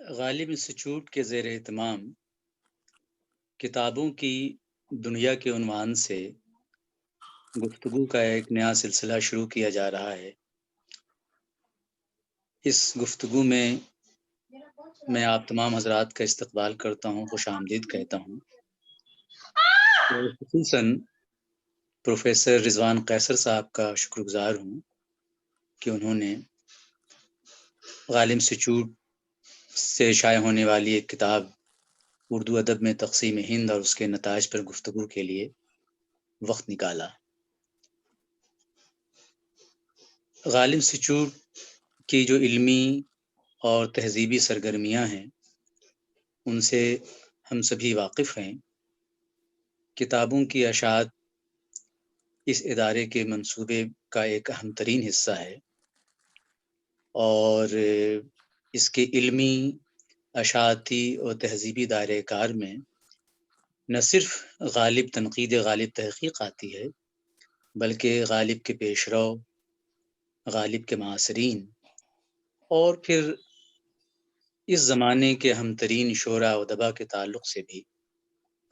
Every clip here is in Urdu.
غالب انسٹیٹیوٹ کے زیر اہتمام کتابوں کی دنیا کے عنوان سے گفتگو کا ایک نیا سلسلہ شروع کیا جا رہا ہے۔ اس گفتگو میں آپ تمام حضرات کا استقبال کرتا ہوں، خوش آمدید کہتا ہوں۔ اور خصوصاً پروفیسر رضوان قیصر صاحب کا شکر گزار ہوں کہ انہوں نے غالب انسٹیٹیوٹ سے شائع ہونے والی ایک کتاب اردو ادب میں تقسیم ہند اور اس کے نتائج پر گفتگو کے لیے وقت نکالا۔ غالب انسٹیٹیوٹ کی جو علمی اور تہذیبی سرگرمیاں ہیں ان سے ہم سبھی واقف ہیں۔ کتابوں کی اشاعت اس ادارے کے منصوبے کا ایک اہم ترین حصہ ہے اور اس کے علمی، اشاعتی اور تہذیبی دائرۂ کار میں نہ صرف غالب تنقید غالب تحقیق آتی ہے بلکہ غالب کے پیش رو، غالب کے معاصرین اور پھر اس زمانے کے اہم ترین شعراء و ادبا کے تعلق سے بھی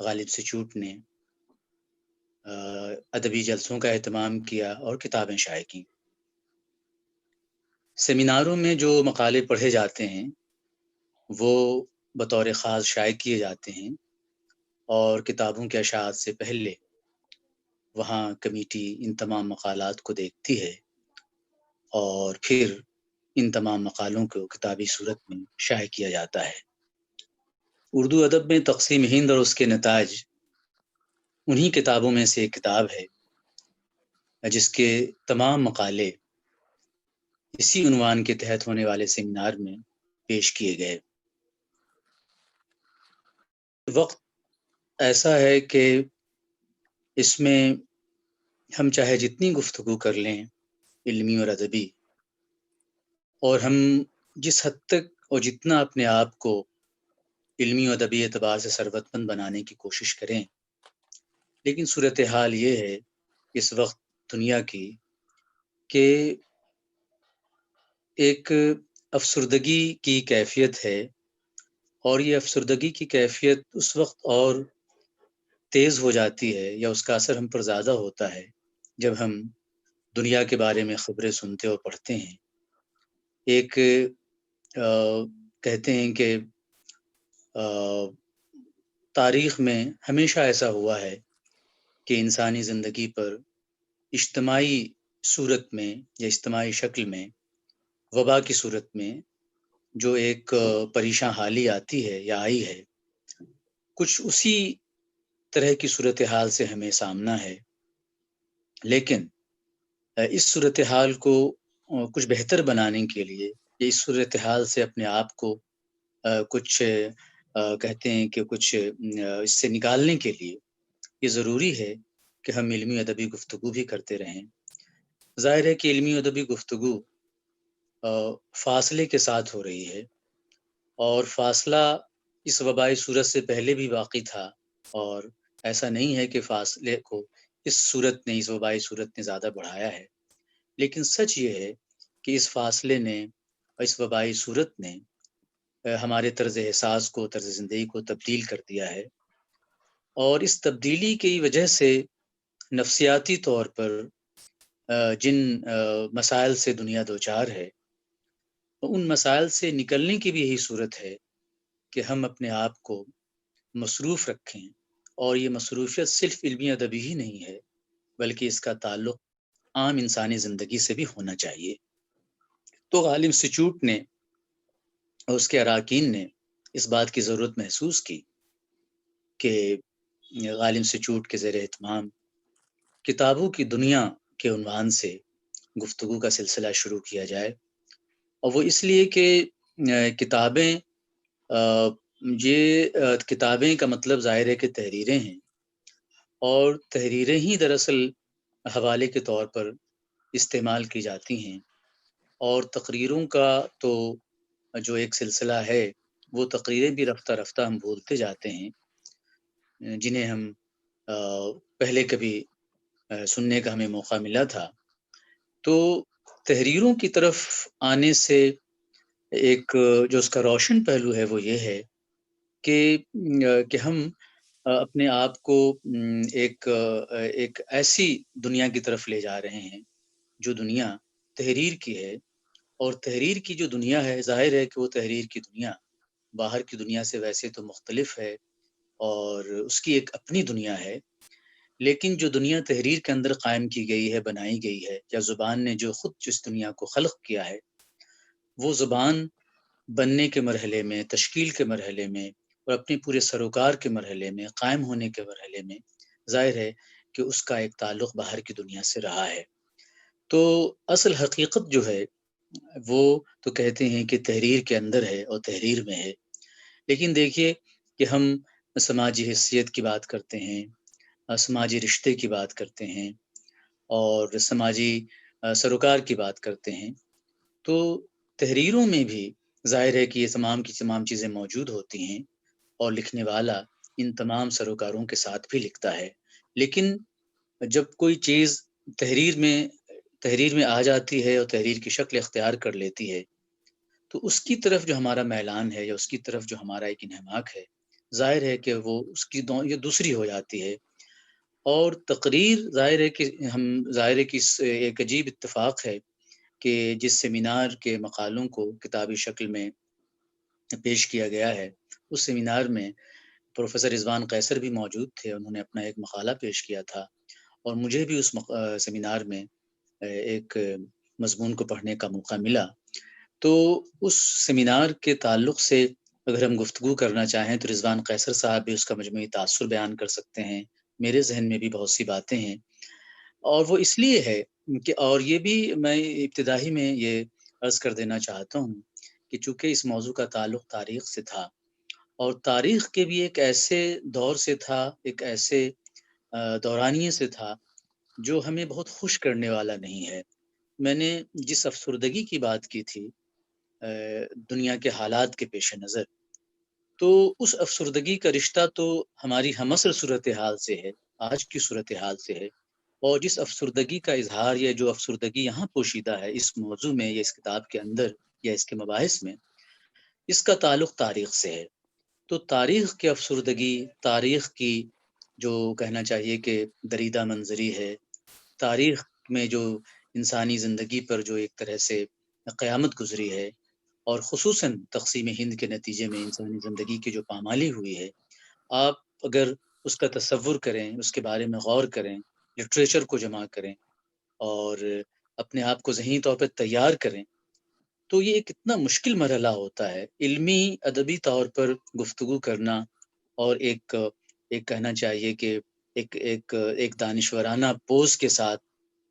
غالب انسٹیٹیوٹ نے ادبی جلسوں کا اہتمام کیا اور کتابیں شائع کیں۔ سیمیناروں میں جو مقالے پڑھے جاتے ہیں وہ بطور خاص شائع کیے جاتے ہیں اور کتابوں کے اشاعت سے پہلے وہاں کمیٹی ان تمام مقالات کو دیکھتی ہے اور پھر ان تمام مقالوں کو کتابی صورت میں شائع کیا جاتا ہے۔ اردو ادب میں تقسیم ہند اور اس کے نتائج انہی کتابوں میں سے ایک کتاب ہے جس کے تمام مقالے اسی عنوان کے تحت ہونے والے سیمینار میں پیش کیے گئے۔ وقت ایسا ہے کہ اس میں ہم چاہے جتنی گفتگو کر لیں علمی اور ادبی، اور ہم جس حد تک اور جتنا اپنے آپ کو علمی و ادبی اعتبار سے ثروت مند بنانے کی کوشش کریں، لیکن صورتحال یہ ہے اس وقت دنیا کی کہ ایک افسردگی کی کیفیت ہے، اور یہ افسردگی کی کیفیت اس وقت اور تیز ہو جاتی ہے یا اس کا اثر ہم پر زیادہ ہوتا ہے جب ہم دنیا کے بارے میں خبریں سنتے اور پڑھتے ہیں۔ ایک کہتے ہیں کہ تاریخ میں ہمیشہ ایسا ہوا ہے کہ انسانی زندگی پر اجتماعی صورت میں یا اجتماعی شکل میں وبا کی صورت میں جو ایک پریشاں حالی آتی ہے یا آئی ہے، کچھ اسی طرح کی صورتحال سے ہمیں سامنا ہے، لیکن اس صورتحال کو کچھ بہتر بنانے کے لیے یا اس صورتحال سے اپنے آپ کو کچھ کہتے ہیں کہ کچھ اس سے نکالنے کے لیے یہ ضروری ہے کہ ہم علمی ادبی گفتگو بھی کرتے رہیں۔ ظاہر ہے کہ علمی ادبی گفتگو فاصلے کے ساتھ ہو رہی ہے، اور فاصلہ اس وبائی صورت سے پہلے بھی باقی تھا، اور ایسا نہیں ہے کہ فاصلے کو اس صورت نے، اس وبائی صورت نے زیادہ بڑھایا ہے، لیکن سچ یہ ہے کہ اس فاصلے نے اور اس وبائی صورت نے ہمارے طرز احساس کو، طرز زندگی کو تبدیل کر دیا ہے، اور اس تبدیلی کی وجہ سے نفسیاتی طور پر جن مسائل سے دنیا دوچار ہے، ان مسائل سے نکلنے کی بھی یہی صورت ہے کہ ہم اپنے آپ کو مصروف رکھیں، اور یہ مصروفیت صرف علمی ادبی ہی نہیں ہے بلکہ اس کا تعلق عام انسانی زندگی سے بھی ہونا چاہیے۔ تو غالب انسٹیٹیوٹ نے اور اس کے اراکین نے اس بات کی ضرورت محسوس کی کہ غالب انسٹیٹیوٹ کے زیر اہتمام کتابوں کی دنیا کے عنوان سے گفتگو کا سلسلہ شروع کیا جائے، اور وہ اس لیے کہ کتابیں کتابیں کا مطلب ظاہر ہے کہ تحریریں ہیں، اور تحریریں ہی دراصل حوالے کے طور پر استعمال کی جاتی ہیں، اور تقریروں کا تو جو ایک سلسلہ ہے وہ تقریریں بھی رفتہ رفتہ ہم بھولتے جاتے ہیں، جنہیں ہم پہلے کبھی سننے کا ہمیں موقع ملا تھا۔ تو تحریروں کی طرف آنے سے ایک جو اس کا روشن پہلو ہے وہ یہ ہے کہ ہم اپنے آپ کو ایک ایسی دنیا کی طرف لے جا رہے ہیں جو دنیا تحریر کی ہے، اور تحریر کی جو دنیا ہے، ظاہر ہے کہ وہ تحریر کی دنیا باہر کی دنیا سے ویسے تو مختلف ہے اور اس کی ایک اپنی دنیا ہے، لیکن جو دنیا تحریر کے اندر قائم کی گئی ہے، بنائی گئی ہے، یا زبان نے جو خود جس دنیا کو خلق کیا ہے، وہ زبان بننے کے مرحلے میں، تشکیل کے مرحلے میں اور اپنے پورے سروکار کے مرحلے میں، قائم ہونے کے مرحلے میں، ظاہر ہے کہ اس کا ایک تعلق باہر کی دنیا سے رہا ہے۔ تو اصل حقیقت جو ہے وہ تو کہتے ہیں کہ تحریر کے اندر ہے اور تحریر میں ہے، لیکن دیکھیے کہ ہم سماجی حیثیت کی بات کرتے ہیں، سماجی رشتے کی بات کرتے ہیں اور سماجی سروکار کی بات کرتے ہیں، تو تحریروں میں بھی ظاہر ہے کہ یہ تمام کی تمام چیزیں موجود ہوتی ہیں اور لکھنے والا ان تمام سروکاروں کے ساتھ بھی لکھتا ہے، لیکن جب کوئی چیز تحریر میں تحریر میں آ جاتی ہے اور تحریر کی شکل اختیار کر لیتی ہے، تو اس کی طرف جو ہمارا میلان ہے یا اس کی طرف جو ہمارا ایک انہماک ہے، ظاہر ہے کہ وہ اس کی یہ دوسری ہو جاتی ہے، اور تقریر ظاہر ہے کہ اس ایک عجیب اتفاق ہے کہ جس سیمینار کے مقالوں کو کتابی شکل میں پیش کیا گیا ہے، اس سیمینار میں پروفیسر رضوان قیصر بھی موجود تھے، انہوں نے اپنا ایک مقالہ پیش کیا تھا اور مجھے بھی اس سیمینار میں ایک مضمون کو پڑھنے کا موقع ملا۔ تو اس سیمینار کے تعلق سے اگر ہم گفتگو کرنا چاہیں تو رضوان قیصر صاحب بھی اس کا مجموعی تاثر بیان کر سکتے ہیں، میرے ذہن میں بھی بہت سی باتیں ہیں، اور وہ اس لیے ہے کہ اور یہ بھی میں ابتدائی میں یہ عرض کر دینا چاہتا ہوں کہ چونکہ اس موضوع کا تعلق تاریخ سے تھا اور تاریخ کے بھی ایک ایسے دور سے تھا، ایک ایسے دورانیے سے تھا جو ہمیں بہت خوش کرنے والا نہیں ہے۔ میں نے جس افسردگی کی بات کی تھی دنیا کے حالات کے پیش نظر، تو اس افسردگی کا رشتہ تو ہماری ہمعصر صورتحال سے ہے، آج کی صورتحال سے ہے، اور جس افسردگی کا اظہار یا جو افسردگی یہاں پوشیدہ ہے اس موضوع میں یا اس کتاب کے اندر یا اس کے مباحث میں، اس کا تعلق تاریخ سے ہے۔ تو تاریخ کی افسردگی، تاریخ کی جو کہنا چاہیے کہ دریدہ منظری ہے، تاریخ میں جو انسانی زندگی پر جو ایک طرح سے قیامت گزری ہے، اور خصوصاً تقسیم ہند کے نتیجے میں انسانی زندگی کی جو پامالی ہوئی ہے، آپ اگر اس کا تصور کریں، اس کے بارے میں غور کریں، لٹریچر کو جمع کریں اور اپنے آپ کو ذہنی طور پہ تیار کریں، تو یہ ایک اتنا مشکل مرحلہ ہوتا ہے علمی ادبی طور پر گفتگو کرنا، اور ایک کہنا چاہیے کہ ایک دانشورانہ پوز کے ساتھ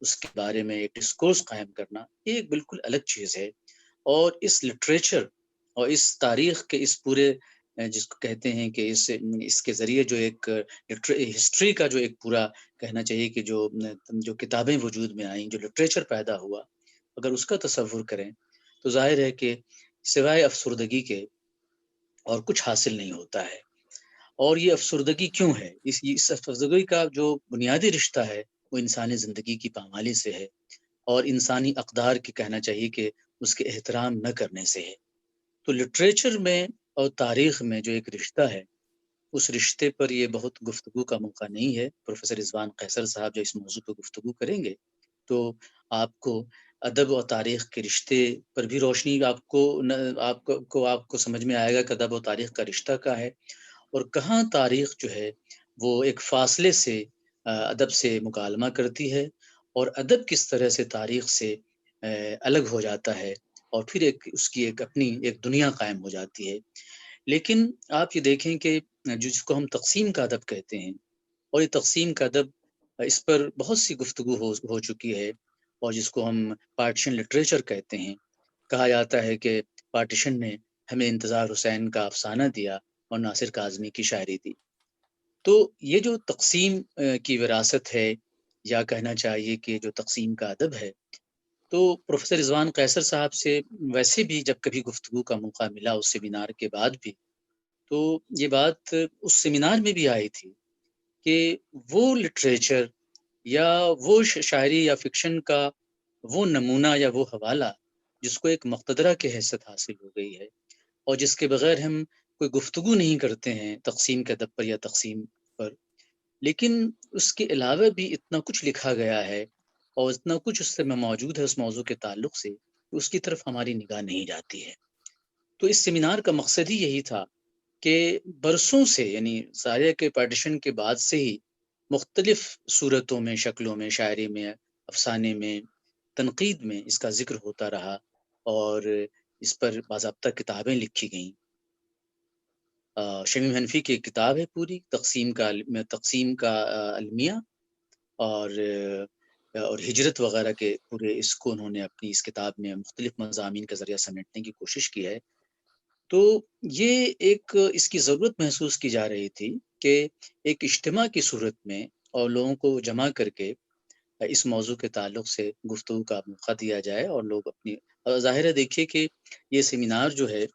اس کے بارے میں ایک ڈسکورس قائم کرنا، یہ ایک بالکل الگ چیز ہے، اور اس لٹریچر اور اس تاریخ کے اس پورے جس کو کہتے ہیں کہ اس کے ذریعے جو ایک ہسٹری کا جو ایک پورا کہنا چاہیے کہ جو کتابیں وجود میں آئیں، جو لٹریچر پیدا ہوا، اگر اس کا تصور کریں تو ظاہر ہے کہ سوائے افسردگی کے اور کچھ حاصل نہیں ہوتا ہے۔ اور یہ افسردگی کیوں ہے؟ اس افسردگی کا جو بنیادی رشتہ ہے وہ انسانی زندگی کی پامالی سے ہے اور انسانی اقدار کی کہنا چاہیے کہ اس کے احترام نہ کرنے سے ہے۔ تو لٹریچر میں اور تاریخ میں جو ایک رشتہ ہے، اس رشتے پر یہ بہت گفتگو کا موقع نہیں ہے۔ پروفیسر رضوان قیصر صاحب جو اس موضوع پہ گفتگو کریں گے تو آپ کو ادب اور تاریخ کے رشتے پر بھی روشنی آپ کو سمجھ میں آئے گا کہ ادب و تاریخ کا رشتہ کیا ہے، اور کہاں تاریخ جو ہے وہ ایک فاصلے سے ادب سے مکالمہ کرتی ہے، اور ادب کس طرح سے تاریخ سے الگ ہو جاتا ہے اور پھر اس کی ایک اپنی ایک دنیا قائم ہو جاتی ہے۔ لیکن آپ یہ دیکھیں کہ جس کو ہم تقسیم کا ادب کہتے ہیں، اور یہ تقسیم کا ادب اس پر بہت سی گفتگو ہو چکی ہے، اور جس کو ہم پارٹیشن لٹریچر کہتے ہیں، کہا جاتا ہے کہ پارٹیشن نے ہمیں انتظار حسین کا افسانہ دیا اور ناصر کاظمی کی شاعری دی۔ تو یہ جو تقسیم کی وراثت ہے، یا کہنا چاہیے کہ جو تقسیم کا ادب ہے، تو پروفیسر رضوان قیصر صاحب سے ویسے بھی جب کبھی گفتگو کا موقع ملا اس سیمینار کے بعد بھی، تو یہ بات اس سیمینار میں بھی آئی تھی کہ وہ لٹریچر یا وہ شاعری یا فکشن کا وہ نمونہ یا وہ حوالہ جس کو ایک مقتدرہ کی حیثیت حاصل ہو گئی ہے، اور جس کے بغیر ہم کوئی گفتگو نہیں کرتے ہیں تقسیم کے ادب پر یا تقسیم پر۔ لیکن اس کے علاوہ بھی اتنا کچھ لکھا گیا ہے اور اتنا کچھ اس سے میں موجود ہے اس موضوع کے تعلق سے، کہ اس کی طرف ہماری نگاہ نہیں جاتی ہے۔ تو اس سیمینار کا مقصد ہی یہی تھا کہ برسوں سے، یعنی ساریہ کے پارٹیشن کے بعد سے ہی مختلف صورتوں میں، شکلوں میں، شاعری میں، افسانے میں، تنقید میں اس کا ذکر ہوتا رہا، اور اس پر باضابطہ کتابیں لکھی گئیں۔ شمیم حنفی کی ایک کتاب ہے پوری تقسیم کا المیہ، اور اور ہجرت وغیرہ کے پورے اس کو انہوں نے اپنی اس کتاب میں مختلف مضامین کے ذریعہ سمیٹنے کی کوشش کی ہے۔ تو یہ ایک اس کی ضرورت محسوس کی جا رہی تھی کہ ایک اجتماع کی صورت میں اور لوگوں کو جمع کر کے اس موضوع کے تعلق سے گفتگو کا موقع دیا جائے، اور لوگ اپنی ظاہر ہے دیکھیے کہ یہ سیمینار جو ہے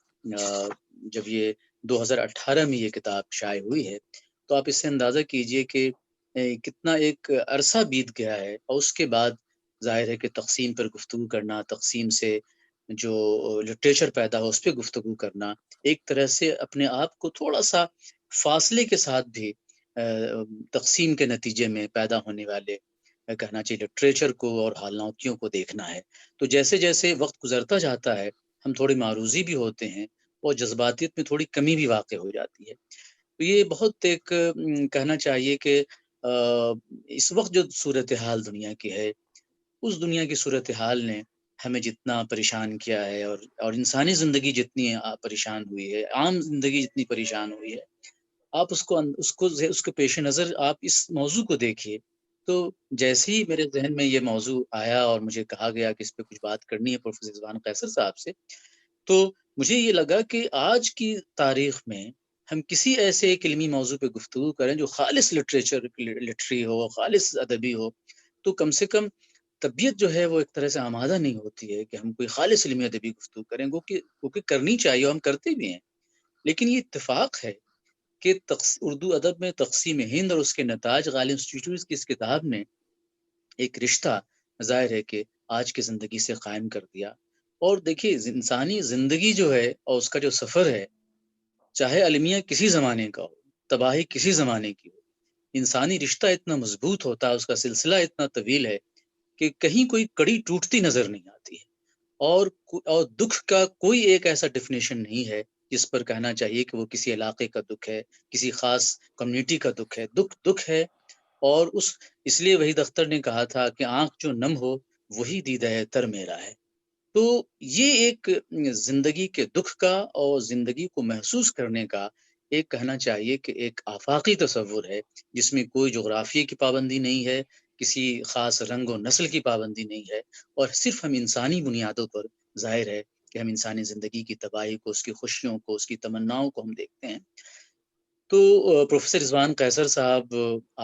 جب یہ 2018 میں یہ کتاب شائع ہوئی ہے، تو آپ اس سے اندازہ کیجئے کہ کتنا ایک عرصہ بیت گیا ہے، اور اس کے بعد ظاہر ہے کہ تقسیم پر گفتگو کرنا، تقسیم سے جو لٹریچر پیدا ہو اس پہ گفتگو کرنا، ایک طرح سے اپنے آپ کو تھوڑا سا فاصلے کے ساتھ بھی تقسیم کے نتیجے میں پیدا ہونے والے کہنا چاہیے لٹریچر کو اور حالاتیوں کو دیکھنا ہے۔ تو جیسے جیسے وقت گزرتا جاتا ہے، ہم تھوڑے معروضی بھی ہوتے ہیں اور جذباتیت میں تھوڑی کمی بھی واقع ہو جاتی ہے۔ تو یہ بہت ایک کہنا چاہیے کہ اس وقت جو صورتحال دنیا کی ہے، اس دنیا کی صورتحال نے ہمیں جتنا پریشان کیا ہے، اور انسانی زندگی جتنی پریشان ہوئی ہے، عام زندگی جتنی پریشان ہوئی ہے، آپ اس کے پیش نظر آپ اس موضوع کو دیکھیے۔ تو جیسے ہی میرے ذہن میں یہ موضوع آیا اور مجھے کہا گیا کہ اس پہ کچھ بات کرنی ہے پروفیسر رضوان قیصر صاحب سے، تو مجھے یہ لگا کہ آج کی تاریخ میں ہم کسی ایسے ایک علمی موضوع پہ گفتگو کریں جو خالص لٹری ہو، خالص ادبی ہو، تو کم سے کم طبیعت جو ہے وہ ایک طرح سے آمادہ نہیں ہوتی ہے کہ ہم کوئی خالص علمی ادبی گفتگو کریں، وہ کہ کرنی چاہیے اور ہم کرتے بھی ہیں۔ لیکن یہ اتفاق ہے کہ اردو ادب میں تقسیم ہند اور اس کے نتائج غالب انسٹیٹیوٹ کی اس کتاب نے ایک رشتہ ظاہر ہے کہ آج کی زندگی سے قائم کر دیا۔ اور دیکھیے انسانی زندگی جو ہے اور اس کا جو سفر ہے، چاہے المیہ کسی زمانے کا ہو، تباہی کسی زمانے کی ہو، انسانی رشتہ اتنا مضبوط ہوتا ہے، اس کا سلسلہ اتنا طویل ہے کہ کہیں کوئی کڑی ٹوٹتی نظر نہیں آتی ہے۔ اور دکھ کا کوئی ایک ایسا ڈیفینیشن نہیں ہے جس پر کہنا چاہیے کہ وہ کسی علاقے کا دکھ ہے، کسی خاص کمیونٹی کا دکھ ہے۔ دکھ دکھ ہے، اور اس لیے وحید اختر نے کہا تھا کہ آنکھ جو نم ہو وہی دیدہ تر میرا ہے۔ تو یہ ایک زندگی کے دکھ کا اور زندگی کو محسوس کرنے کا ایک کہنا چاہیے کہ ایک آفاقی تصور ہے، جس میں کوئی جغرافیے کی پابندی نہیں ہے، کسی خاص رنگ و نسل کی پابندی نہیں ہے، اور صرف ہم انسانی بنیادوں پر ظاہر ہے کہ ہم انسانی زندگی کی تباہی کو، اس کی خوشیوں کو، اس کی تمناؤں کو ہم دیکھتے ہیں۔ تو پروفیسر رضوان قیصر صاحب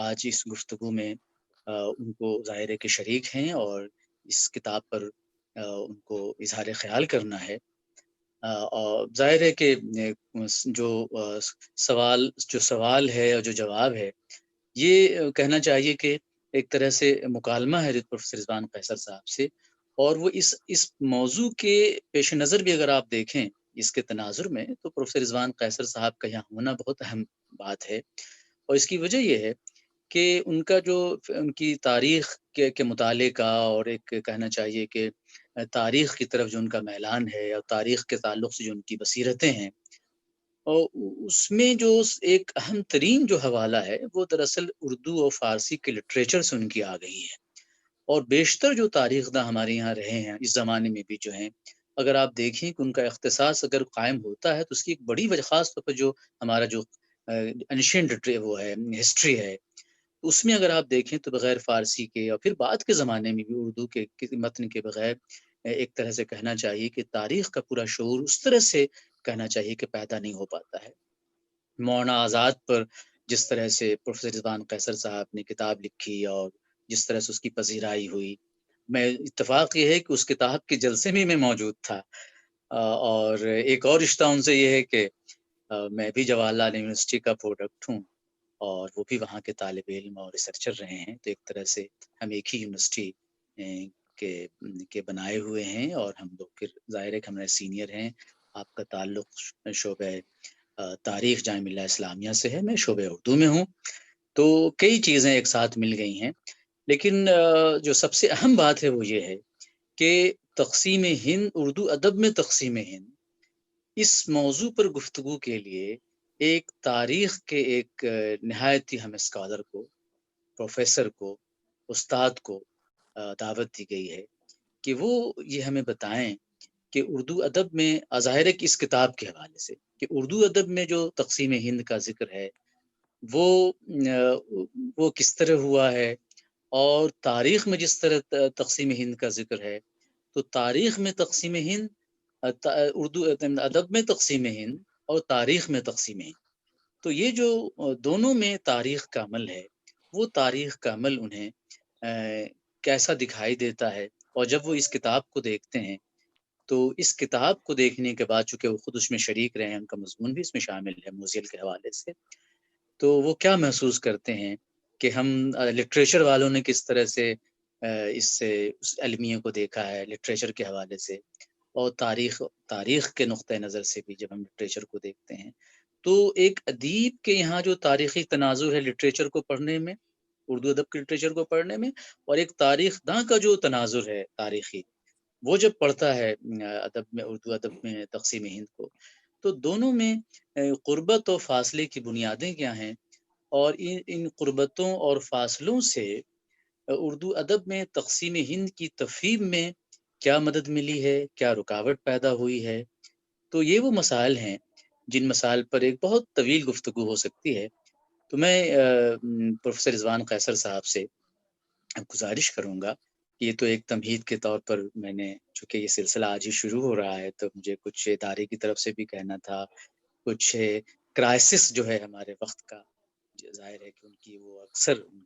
آج اس گفتگو میں ان کو ظاہر ہے کہ شریک ہیں، اور اس کتاب پر ان کو اظہار خیال کرنا ہے۔ اور ظاہر ہے کہ جو سوال ہے اور جو جواب ہے، یہ کہنا چاہیے کہ ایک طرح سے مکالمہ ہے پروفیسر رضوان قیصر صاحب سے، اور وہ اس موضوع کے پیش نظر بھی اگر آپ دیکھیں اس کے تناظر میں، تو پروفیسر رضوان قیصر صاحب کا یہاں ہونا بہت اہم بات ہے۔ اور اس کی وجہ یہ ہے کہ ان کا جو ان کی تاریخ کے مطالعے کا، اور ایک کہنا چاہیے کہ تاریخ کی طرف جو ان کا میلان ہے، اور تاریخ کے تعلق سے جو ان کی بصیرتیں ہیں، اور اس میں جو ایک اہم ترین جو حوالہ ہے وہ دراصل اردو اور فارسی کے لٹریچر سے ان کی آ گئی ہے۔ اور بیشتر جو تاریخ داں ہمارے یہاں رہے ہیں اس زمانے میں بھی جو ہیں، اگر آپ دیکھیں کہ ان کا اختصاص اگر قائم ہوتا ہے تو اس کی ایک بڑی وجہ، خاص طور پر جو ہمارا جو انشینٹ وہ ہے، ہسٹری ہے، اس میں اگر آپ دیکھیں تو بغیر فارسی کے، اور پھر بعد کے زمانے میں بھی اردو کے کسی متن کے بغیر ایک طرح سے کہنا چاہیے کہ تاریخ کا پورا شعور اس طرح سے کہنا چاہیے کہ پیدا نہیں ہو پاتا ہے۔ مولانا آزاد پر جس طرح سے پروفیسر رضوان قیصر صاحب نے کتاب لکھی، اور جس طرح سے اس کی پذیرائی ہوئی، میں اتفاق یہ ہے کہ اس کتاب کے جلسے میں موجود تھا۔ اور ایک اور رشتہ ان سے یہ ہے کہ میں بھی جواہر لال یونیورسٹی کا پروڈکٹ ہوں، اور وہ بھی وہاں کے طالب علم اور ریسرچر رہے ہیں، تو ایک طرح سے ہم ایک ہی یونیورسٹی کے بنائے ہوئے ہیں، اور ہم لوگ پھر ظاہر ہے کہ ہمارے سینئر ہیں. آپ کا تعلق شعبہ تاریخ جامعہ ملیہ اسلامیہ سے ہے، میں شعبہ اردو میں ہوں، تو کئی چیزیں ایک ساتھ مل گئی ہیں. لیکن جو سب سے اہم بات ہے وہ یہ ہے کہ تقسیم ہند، اردو ادب میں تقسیم ہند، اس موضوع پر گفتگو کے لیے ایک تاریخ کے ایک نہایت ہی ہم اسکالر کو، پروفیسر کو، استاد کو دعوت دی گئی ہے کہ وہ یہ ہمیں بتائیں کہ اردو ادب میں ظاہر ہے کہ اس کتاب کے حوالے سے کہ اردو ادب میں جو تقسیم ہند کا ذکر ہے وہ کس طرح ہوا ہے، اور تاریخ میں جس طرح تقسیم ہند کا ذکر ہے، تو تاریخ میں تقسیم ہند، اردو ادب میں تقسیم ہند اور تاریخ میں تقسیم ہند، تو یہ جو دونوں میں تاریخ کا عمل ہے، وہ تاریخ کا عمل انہیں کیسا دکھائی دیتا ہے. اور جب وہ اس کتاب کو دیکھتے ہیں تو اس کتاب کو دیکھنے کے بعد، چونکہ وہ خود اس میں شریک رہے ہیں، ان کا مضمون بھی اس میں شامل ہے موزیل کے حوالے سے، تو وہ کیا محسوس کرتے ہیں کہ ہم لٹریچر والوں نے کس طرح سے اس المیہ کو دیکھا ہے لٹریچر کے حوالے سے، اور تاریخ کے نقطہ نظر سے بھی جب ہم لٹریچر کو دیکھتے ہیں، تو ایک ادیب کے یہاں جو تاریخی تناظر ہے لٹریچر کو پڑھنے میں، اردو ادب کے لٹریچر کو پڑھنے میں، اور ایک تاریخ داں کا جو تناظر ہے تاریخی، وہ جب پڑھتا ہے ادب میں، اردو ادب میں تقسیم ہند کو، تو دونوں میں قربت و فاصلے کی بنیادیں کیا ہیں، اور ان قربتوں اور فاصلوں سے اردو ادب میں تقسیم ہند کی تفہیم میں کیا مدد ملی ہے، کیا رکاوٹ پیدا ہوئی ہے. تو یہ وہ مسائل ہیں جن مسائل پر ایک بہت طویل گفتگو ہو سکتی ہے. تو میں پروفیسر رضوان قیصر صاحب سے گزارش کروں گا کہ یہ تو ایک تمہید کے طور پر میں نے، چونکہ یہ سلسلہ آج ہی شروع ہو رہا ہے، تو مجھے کچھ ادارے کی طرف سے بھی کہنا تھا، کچھ کرائسس جو ہے ہمارے وقت کا، ظاہر ہے کہ ان کی وہ اکثر ان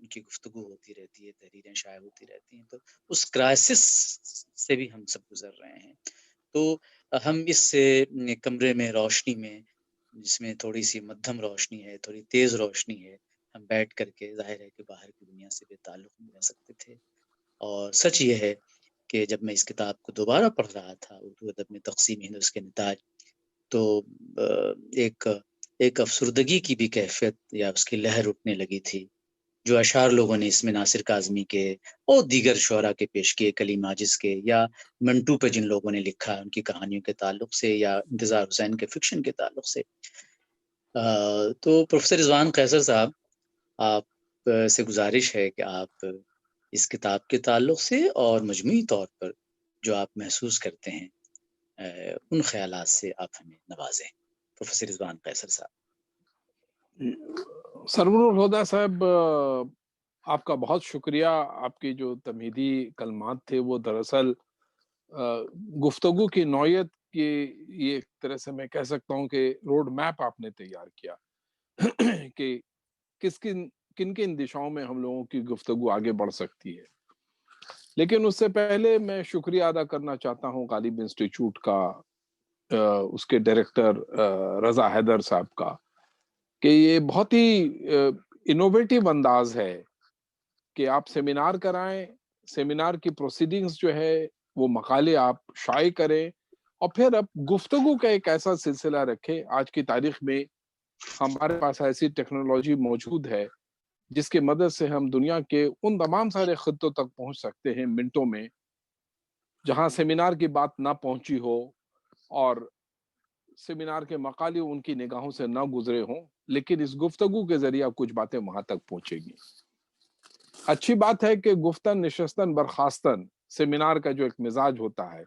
کی گفتگو ہوتی رہتی ہے، تحریریں شائع ہوتی رہتی ہیں، تو اس کرائسس سے بھی ہم سب گزر رہے ہیں. تو ہم اس کمرے میں روشنی میں، جس میں تھوڑی سی مدھم روشنی ہے، تھوڑی تیز روشنی ہے، ہم بیٹھ کر کے ظاہر ہے کہ باہر کی دنیا سے بے تعلق نہیں رہ سکتے تھے. اور سچ یہ ہے کہ جب میں اس کتاب کو دوبارہ پڑھ رہا تھا، اردو ادب میں تقسیم ہند اس کے نتاج، تو ایک افسردگی کی بھی کیفیت یا اس کی لہر اٹھنے لگی تھی. جو اشعار لوگوں نے اس میں ناصر کاظمی کے اور دیگر شعراء کے پیش کیے، کلیم عاجز کے، یا منٹو پہ جن لوگوں نے لکھا ان کی کہانیوں کے تعلق سے، یا انتظار حسین کے فکشن کے تعلق سے. تو پروفیسر رضوان قیصر صاحب، آپ سے گزارش ہے کہ آپ اس کتاب کے تعلق سے اور مجموعی طور پر جو آپ محسوس کرتے ہیں، ان خیالات سے آپ ہمیں نوازیں. پروفیسر رضوان قیصر صاحب. سرور الہدیٰ صاحب، آپ کا بہت شکریہ. آپ کی جو تمہیدی کلمات تھے وہ دراصل گفتگو کی نوعیت کی یہ ایک طرح سے میں کہہ سکتا ہوں کہ روڈ میپ آپ نے تیار کیا کہ کن کن دشاؤں میں ہم لوگوں کی گفتگو آگے بڑھ سکتی ہے. لیکن اس سے پہلے میں شکریہ ادا کرنا چاہتا ہوں غالب انسٹیٹیوٹ کا، اس کے ڈائریکٹر رضا حیدر صاحب کا، کہ یہ بہت ہی انوویٹو انداز ہے کہ آپ سیمینار کرائیں، سیمینار کی پروسیڈنگز جو ہے وہ مقالے آپ شائع کریں، اور پھر اب گفتگو کا ایک ایسا سلسلہ رکھیں. آج کی تاریخ میں ہمارے پاس ایسی ٹیکنالوجی موجود ہے جس کی مدد سے ہم دنیا کے ان تمام سارے خطوں تک پہنچ سکتے ہیں منٹوں میں، جہاں سیمینار کی بات نہ پہنچی ہو اور سیمینار کے مقالے ان کی نگاہوں سے نہ گزرے ہوں، لیکن اس گفتگو کے ذریعہ کچھ باتیں وہاں تک پہنچے گی. اچھی بات ہے کہ گفتن نشستن برخاستن سیمینار کا جو ایک مزاج ہوتا ہے،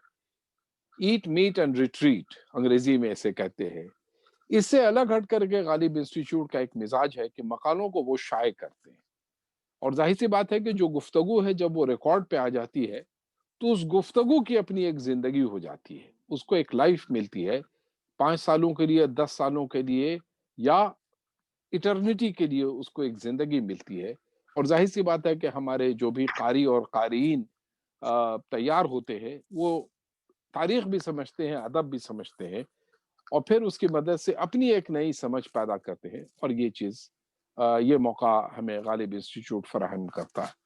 ایٹ میٹ اینڈ ریٹریٹ انگریزی میں اسے کہتے ہیں، اس سے الگ ہٹ کر کے غالب انسٹیٹیوٹ کا ایک مزاج ہے کہ مقالوں کو وہ شائع کرتے ہیں. اور ظاہر سی بات ہے کہ جو گفتگو ہے جب وہ ریکارڈ پہ آ جاتی ہے تو اس گفتگو کی اپنی ایک زندگی ہو جاتی ہے، اس کو ایک لائف ملتی ہے، 5 سالوں کے لیے، 10 سالوں کے لیے، یا ایٹرنیٹی کے لیے اس کو ایک زندگی ملتی ہے. اور ظاہر سی بات ہے کہ ہمارے جو بھی قاری اور قارئین تیار ہوتے ہیں وہ تاریخ بھی سمجھتے ہیں، ادب بھی سمجھتے ہیں، اور پھر اس کی مدد سے اپنی ایک نئی سمجھ پیدا کرتے ہیں. اور یہ چیز، یہ موقع ہمیں غالب انسٹیٹیوٹ فراہم کرتا ہے.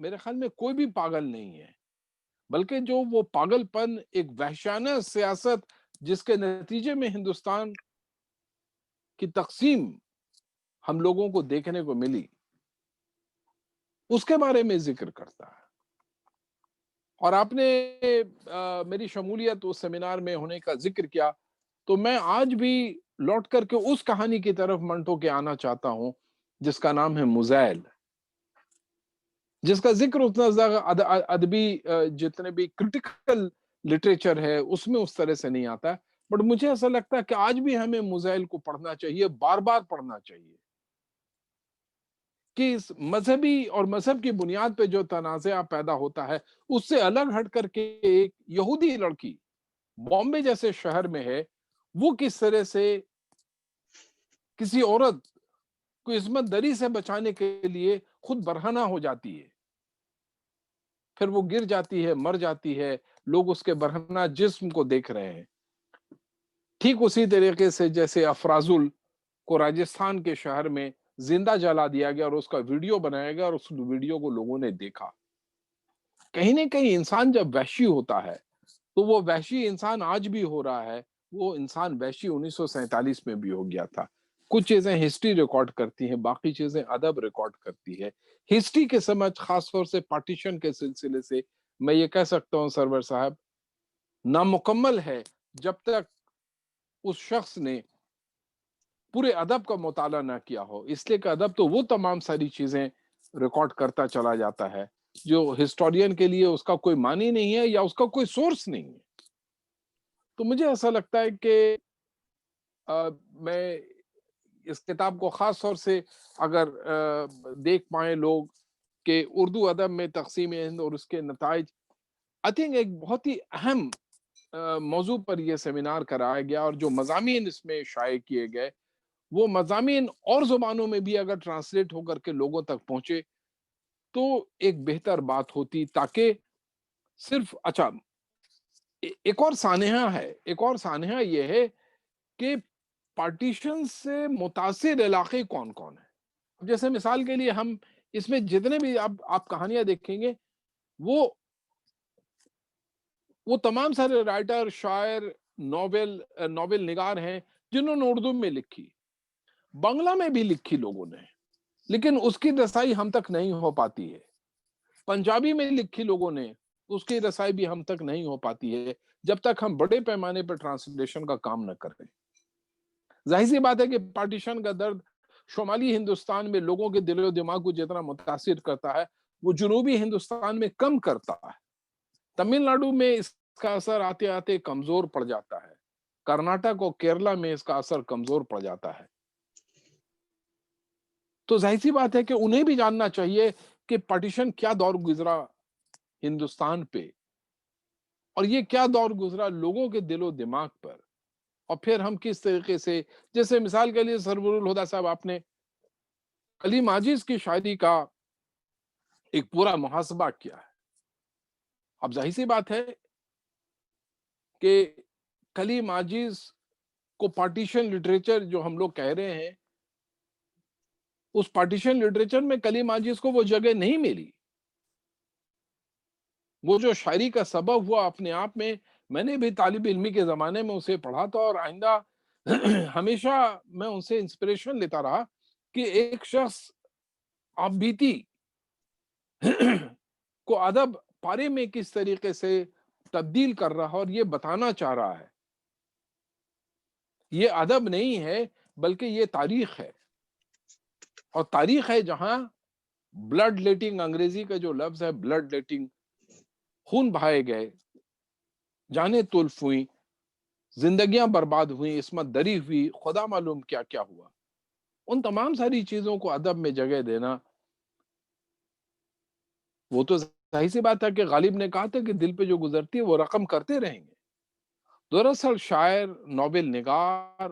میرے خیال میں کوئی بھی پاگل نہیں ہے، بلکہ جو وہ پاگلپن ایک وحشیانہ سیاست جس کے نتیجے میں ہندوستان کی تقسیم ہم لوگوں کو دیکھنے کو ملی، اس کے بارے میں ذکر کرتا ہے۔ اور آپ نے میری شمولیت اس سیمینار میں ہونے کا ذکر کیا، تو میں آج بھی لوٹ کر کے اس کہانی کی طرف منٹو کے آنا چاہتا ہوں جس کا نام ہے مزیل، جس کا ذکر اتنا زیادہ ادبی جتنے بھی کرٹیکل لٹریچر ہے اس میں اس طرح سے نہیں آتا ہے، بٹ مجھے ایسا لگتا ہے کہ آج بھی ہمیں مزیل کو پڑھنا چاہیے، بار بار پڑھنا چاہیے، کہ اس مذہبی اور مذہب کی بنیاد پہ جو تنازعہ پیدا ہوتا ہے اس سے الگ ہٹ کر کے ایک یہودی لڑکی بامبے جیسے شہر میں ہے، وہ کس طرح سے کسی عورت کو عصمت دری سے بچانے کے لیے خود برہنہ ہو جاتی ہے، پھر وہ گر جاتی ہے، مر جاتی ہے، لوگ اس کے برہنہ جسم کو دیکھ رہے ہیں، ٹھیک اسی طریقے سے جیسے افرازل کو راجستھان کے شہر میں زندہ جلا دیا گیا اور اس کا ویڈیو بنایا گیا اور اس ویڈیو کو لوگوں نے دیکھا۔ کہیں نہ کہیں انسان جب وحشی ہوتا ہے تو وہ وحشی انسان آج بھی ہو رہا ہے، وہ انسان وحشی 1947 میں بھی ہو گیا تھا۔ کچھ چیزیں ہسٹری ریکارڈ کرتی ہیں، باقی چیزیں ادب ریکارڈ کرتی ہے۔ ہسٹری کے سمجھ خاص طور سے پارٹیشن کے سلسلے سے میں یہ کہہ سکتا ہوں سرور صاحب، نامکمل ہے جب تک اس شخص نے پورے ادب کا مطالعہ نہ کیا ہو، اس لیے کہ ادب تو وہ تمام ساری چیزیں ریکارڈ کرتا چلا جاتا ہے جو ہسٹورین کے لیے اس کا کوئی معنی نہیں ہے یا اس کا کوئی سورس نہیں ہے۔ تو مجھے ایسا لگتا ہے کہ میں اس کتاب کو خاص طور سے اگر دیکھ پائیں لوگ کہ اردو ادب میں تقسیم ہند اور اس کے نتائج، آئی تھنک ایک بہت ہی اہم موضوع پر یہ سیمینار کرایا گیا، اور جو مضامین اس میں شائع کیے گئے وہ مضامین اور زبانوں میں بھی اگر ٹرانسلیٹ ہو کر کے لوگوں تک پہنچے تو ایک بہتر بات ہوتی، تاکہ صرف اچھا ایک اور سانحہ ہے، ایک اور سانحہ یہ ہے کہ پارٹیشن سے متاثر علاقے کون کون ہیں۔ جیسے مثال کے لیے ہم اس میں جتنے بھی آپ کہانیاں دیکھیں گے وہ تمام سارے رائٹر، شاعر، ناول نگار ہیں جنہوں نے اردو میں لکھی، بنگلہ میں بھی لکھی لوگوں نے، لیکن اس کی رسائی ہم تک نہیں ہو پاتی ہے۔ پنجابی میں لکھی لوگوں نے، اس کی رسائی بھی ہم تک نہیں ہو پاتی ہے جب تک ہم بڑے پیمانے پر ٹرانسلیشن کا کام نہ کریں۔ ظاہر سی بات ہے کہ پارٹیشن کا درد شمالی ہندوستان میں لوگوں کے دل و دماغ کو جتنا متاثر کرتا ہے وہ جنوبی ہندوستان میں کم کرتا ہے۔ تمل ناڈو میں اس کا اثر آتے آتے کمزور پڑ جاتا ہے، کرناٹک اور کیرلا میں اس کا اثر کمزور پڑ جاتا ہے۔ تو ظاہر سی بات ہے کہ انہیں بھی جاننا چاہیے کہ پارٹیشن کیا دور گزرا ہندوستان پہ، اور یہ کیا دور گزرا لوگوں کے دل و دماغ پر، اور پھر ہم کس طریقے سے، جیسے مثال کے لیے سرور الہدا صاحب آپ نے کلیم عاجز کی شاعری کا ایک پورا محاسبہ کیا ہے۔ اب ظاہر سی بات ہے کہ کلیم عاجز کو پارٹیشن لٹریچر جو ہم لوگ کہہ رہے ہیں، اس پارٹیشن لٹریچر میں کلیم عاجز کو وہ جگہ نہیں ملی۔ وہ جو شاعری کا سبب ہوا اپنے آپ میں نے بھی طالب علمی کے زمانے میں اسے پڑھا تھا، اور آئندہ ہمیشہ میں ان سے انسپریشن لیتا رہا کہ ایک شخص آپ بیتی کو ادب پارے میں کس طریقے سے تبدیل کر رہا اور یہ بتانا چاہ رہا ہے۔ یہ ادب نہیں ہے بلکہ یہ تاریخ ہے، اور تاریخ ہے جہاں بلڈ لیٹنگ، انگریزی کا جو لفظ ہے بلڈ لیٹنگ، خون بہائے گئے، جانیں تلف ہوئی، زندگیاں برباد ہوئی، عصمت دری ہوئی، خدا معلوم کیا کیا ہوا۔ ان تمام ساری چیزوں کو ادب میں جگہ دینا، وہ تو ظاہر سی بات ہے کہ غالب نے کہا تھا کہ دل پہ جو گزرتی ہے وہ رقم کرتے رہیں گے۔ دراصل شاعر، ناول نگار،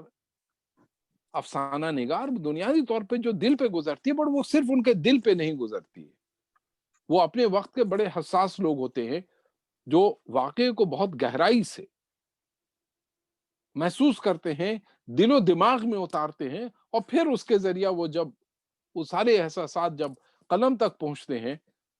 افسانہ نگار بنیادی طور پہ جو دل پہ گزرتی ہے، بٹ وہ صرف ان کے دل پہ نہیں گزرتی ہے، وہ اپنے وقت کے بڑے حساس لوگ ہوتے ہیں جو واقعے کو بہت گہرائی سے محسوس کرتے ہیں، دل و دماغ میں اتارتے ہیں، اور پھر اس کے ذریعہ وہ جب وہ سارے احساسات جب قلم تک پہنچتے ہیں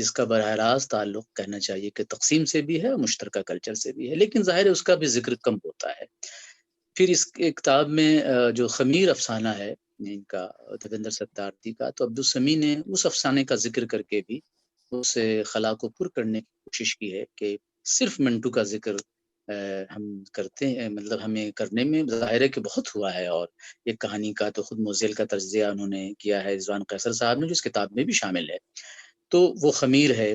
جس کا براہ راست تعلق کہنا چاہیے کہ تقسیم سے بھی ہے اور مشترکہ کلچر سے بھی ہے، لیکن ظاہر ہے اس کا بھی ذکر کم ہوتا ہے۔ پھر اس کتاب میں جو خمیر افسانہ ہے ان کا، دیویندر ستارتھی کا، تو عبدالسمیع نے اس افسانے کا ذکر کر کے بھی اس خلا کو پر کرنے کی کوشش کی ہے کہ صرف منٹو کا ذکر ہم کرتے ہیں، مطلب ہمیں کرنے میں ظاہر ہے کہ بہت ہوا ہے، اور ایک کہانی کا تو خود موزیل کا تجزیہ انہوں نے کیا ہے رضوان قیصر صاحب نے، جو اس کتاب میں بھی شامل ہے۔ تو وہ خمیر ہے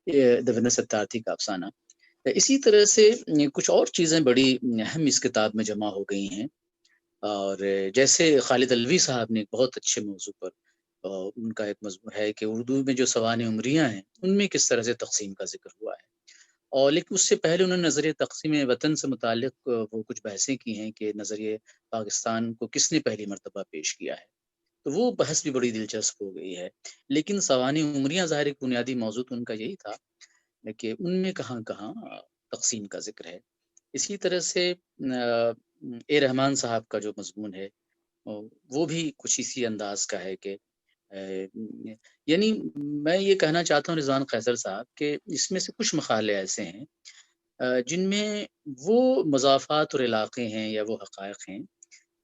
دیویندر ستارتھی کا افسانہ۔ اسی طرح سے کچھ اور چیزیں بڑی اہم اس کتاب میں جمع ہو گئی ہیں، اور جیسے خالد الوی صاحب نے ایک بہت اچھے موضوع پر ان کا ایک مضمون ہے کہ اردو میں جو سوانح عمریاں ہیں ان میں کس طرح سے تقسیم کا ذکر ہوا ہے، اور لیکن اس سے پہلے انہوں نے نظریہ تقسیم وطن سے متعلق وہ کچھ بحثیں کی ہیں کہ نظریہ پاکستان کو کس نے پہلی مرتبہ پیش کیا ہے، تو وہ بحث بھی بڑی دلچسپ ہو گئی ہے۔ لیکن سوانح عمریاں ظاہر ایک بنیادی موضوع تو ان کا یہی تھا کہ ان میں کہاں کہاں تقسیم کا ذکر ہے۔ اسی طرح سے اے رحمان صاحب کا جو مضمون ہے وہ بھی کچھ اسی انداز کا ہے کہ یعنی میں یہ کہنا چاہتا ہوں رضوان قیصر صاحب کہ اس میں سے کچھ مقالے ایسے ہیں جن میں وہ مضافات اور علاقے ہیں یا وہ حقائق ہیں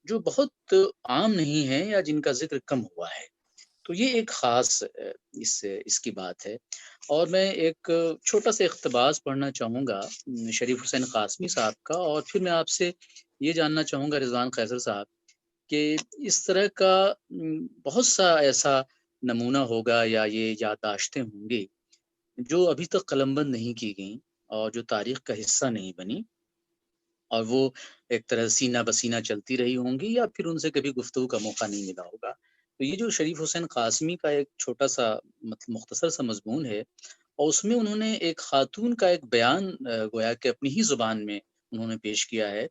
جو بہت عام نہیں ہیں یا جن کا ذکر کم ہوا ہے، تو یہ ایک خاص اس کی بات ہے۔ اور میں ایک چھوٹا سا اقتباس پڑھنا چاہوں گا شریف حسین قاسمی صاحب کا، اور پھر میں آپ سے یہ جاننا چاہوں گا رضوان قیصر صاحب کہ اس طرح کا بہت سا ایسا نمونہ ہوگا یا یہ یادداشتیں ہوں گی جو ابھی تک قلمبند نہیں کی گئیں اور جو تاریخ کا حصہ نہیں بنی، اور وہ ایک طرح سینہ بسینہ چلتی رہی ہوں گی یا پھر ان سے کبھی گفتگو کا موقع نہیں ملا ہوگا۔ تو یہ جو شریف حسین قاسمی کا ایک چھوٹا سا مختصر سا مضمون ہے، اور اس میں انہوں نے ایک خاتون کا ایک بیان گویا کہ اپنی ہی زبان میں انہوں نے پیش کیا ہے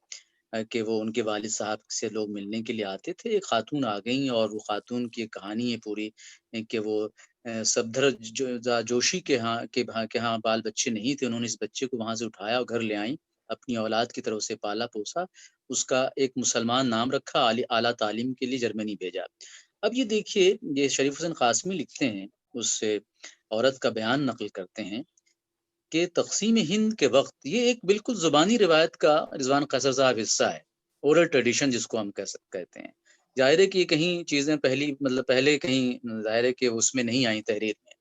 کہ وہ ان کے والد صاحب سے لوگ ملنے کے لیے آتے تھے، ایک خاتون آ گئیں اور وہ خاتون کی ایک کہانی ہے پوری کہ وہ سبدھر جوشی کے ہاں بال بچے نہیں تھے، انہوں نے اس بچے کو وہاں سے اٹھایا اور گھر لے آئیں، اپنی اولاد کی طرف سے پالا پوسا، اس کا ایک مسلمان نام رکھا، اعلیٰ تعلیم کے لیے جرمنی بھیجا۔ اب یہ دیکھیے، یہ شریف حسین قاسمی لکھتے ہیں، اس عورت کا بیان نقل کرتے ہیں کہ تقسیم ہند کے وقت یہ ایک بالکل زبانی روایت کا رضوان قیصر صاحب حصہ ہے، اورل ٹریڈیشن جس کو ہم کہتے ہیں۔ ظاہر ہے کہ یہ کہیں چیزیں پہلے کہیں ظاہر ہے کہ اس میں نہیں آئیں تحریر میں،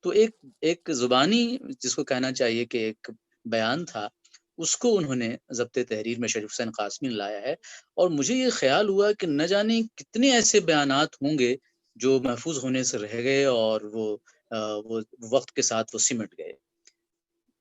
تو ایک زبانی جس کو کہنا چاہیے کہ ایک بیان تھا، اس کو انہوں نے ضبط تحریر میں شریف حسین قاسمی نے لایا ہے، اور مجھے یہ خیال ہوا کہ نہ جانے کتنے ایسے بیانات ہوں گے جو محفوظ ہونے سے رہ گئے اور وہ وقت کے ساتھ وہ سمٹ گئے۔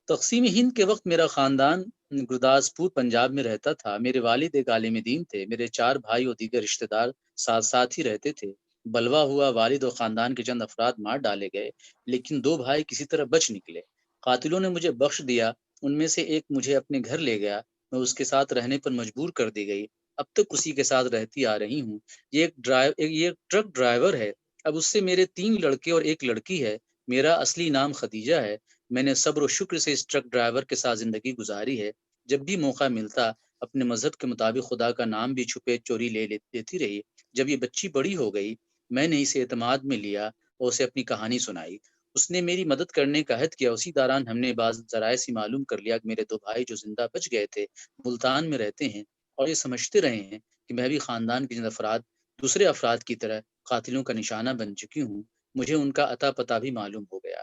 تقسیم ہند کے وقت میرا خاندان گرداسپور پنجاب میں رہتا تھا، میرے والد ایک عالم دین تھے، میرے 4 بھائی اور دیگر رشتہ دار ساتھ ساتھ ہی رہتے تھے۔ بلوا ہوا، والد اور خاندان کے چند افراد مار ڈالے گئے، لیکن 2 بھائی کسی طرح بچ نکلے۔ قاتلوں نے مجھے بخش دیا، ان میں سے ایک مجھے اپنے گھر لے گیا، میں اس کے ساتھ رہنے پر مجبور کر دی گئی، اب تک اسی کے ساتھ رہتی آ رہی ہوں۔ یہ ایک ٹرک ڈرائیور ہے، اب اس سے میرے 3 لڑکے اور 1 لڑکی ہے، میرا اصلی نام خدیجہ ہے۔ میں نے صبر و شکر سے اس ٹرک ڈرائیور کے ساتھ زندگی گزاری ہے، جب بھی موقع ملتا اپنے مذہب کے مطابق خدا کا نام بھی چھپے چوری لیتی رہی۔ جب یہ بچی بڑی ہو گئی، میں نے اسے اعتماد میں لیا اور اسے اپنی کہانی سنائی، اس نے میری مدد کرنے کا عہد کیا۔ اسی دوران ہم نے بعض ذرائع سے معلوم کر لیا کہ میرے 2 بھائی جو زندہ بچ گئے تھے ملتان میں رہتے ہیں، اور یہ سمجھتے رہے ہیں کہ میں بھی خاندان کے چند دوسرے افراد کی طرح قاتلوں کا نشانہ بن چکی ہوں۔ مجھے ان کا عطا پتہ بھی معلوم ہو گیا۔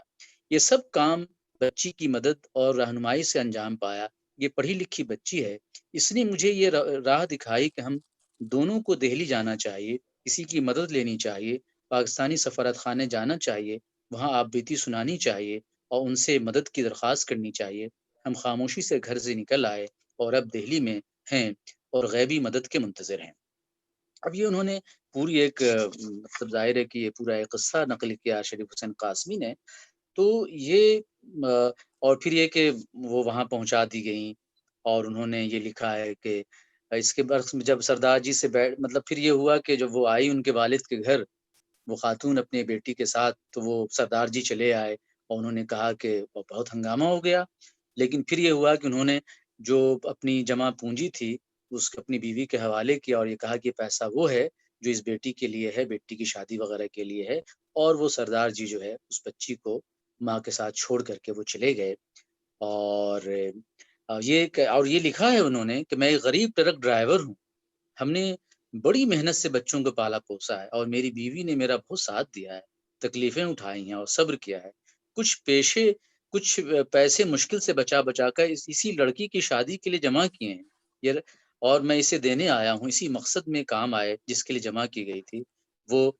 یہ سب کام بچی کی مدد اور رہنمائی سے انجام پایا۔ یہ پڑھی لکھی بچی ہے، اس نے مجھے یہ راہ دکھائی کہ ہم دونوں کو دہلی جانا چاہیے، کسی کی مدد لینی چاہیے، پاکستانی سفارت خانے جانا چاہیے، وہاں آپ بیتی سنانی چاہیے اور ان سے مدد کی درخواست کرنی چاہیے۔ ہم خاموشی سے گھر سے نکل آئے اور اب دہلی میں ہیں اور غیبی مدد کے منتظر ہیں۔ اب یہ انہوں نے پوری ایک مطلب ظاہر ہے کہ یہ پورا ایک قصہ نقل کیا شریف حسین قاسمی نے، تو یہ اور پھر یہ کہ وہ وہاں پہنچا دی گئیں، اور انہوں نے یہ لکھا ہے کہ اس کے برعکس جب سردار جی سے مطلب پھر یہ ہوا کہ جب وہ آئی ان کے والد کے گھر، وہ خاتون اپنے بیٹی کے ساتھ، تو وہ سردار جی چلے آئے اور انہوں نے کہا کہ بہت ہنگامہ ہو گیا، لیکن پھر یہ ہوا کہ انہوں نے جو اپنی جمع پونجی تھی اس کو اپنی بیوی کے حوالے کیا اور یہ کہا کہ پیسہ وہ ہے جو اس بیٹی کے لیے ہے، بیٹی کی شادی وغیرہ کے لیے ہے، اور وہ سردار جی جو ہے اس بچی کو ماں کے ساتھ چھوڑ کر کے وہ چلے گئے۔ اور یہ لکھا ہے انہوں نے کہ میں ایک غریب ٹرک ڈرائیور ہوں، ہم نے بڑی محنت سے بچوں کو پالا پوسا ہے اور میری بیوی نے میرا بہت ساتھ دیا ہے، تکلیفیں اٹھائی ہیں اور صبر کیا ہے۔ کچھ پیسے مشکل سے بچا بچا کر اسی لڑکی کی شادی کے لیے جمع کیے ہیں، یہ اور میں اسے دینے آیا ہوں، اسی مقصد میں کام آئے جس کے لیے جمع کی گئی تھی۔ وہ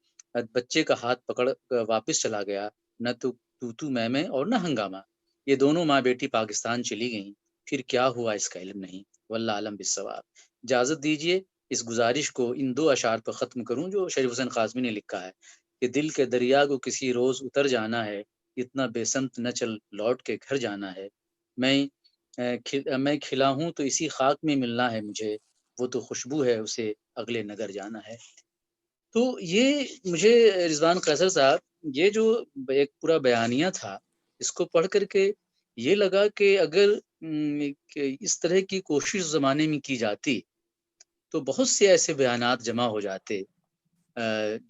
بچے کا ہاتھ پکڑ واپس چلا گیا، نہ تو میں اور نہ ہنگامہ۔ یہ دونوں ماں بیٹی پاکستان چلی گئیں، پھر کیا ہوا اس کا علم نہیں، واللہ عالم بالصواب۔ اجازت دیجیے اس گزارش کو ان 2 اشعار پر ختم کروں جو شریف حسین قاسمی نے لکھا ہے کہ دل کے دریا کو کسی روز اتر جانا ہے، اتنا بے سمت نہ چل لوٹ کے گھر جانا ہے۔ میں کھلا ہوں تو اسی خاک میں ملنا ہے مجھے، وہ تو خوشبو ہے اسے اگلے نگر جانا ہے۔ تو یہ مجھے رضوان قیصر صاحب، یہ جو ایک پورا بیانیہ تھا، اس کو پڑھ کر کے یہ لگا کہ اگر کہ اس طرح کی کوشش زمانے میں کی جاتی تو بہت سے ایسے بیانات جمع ہو جاتے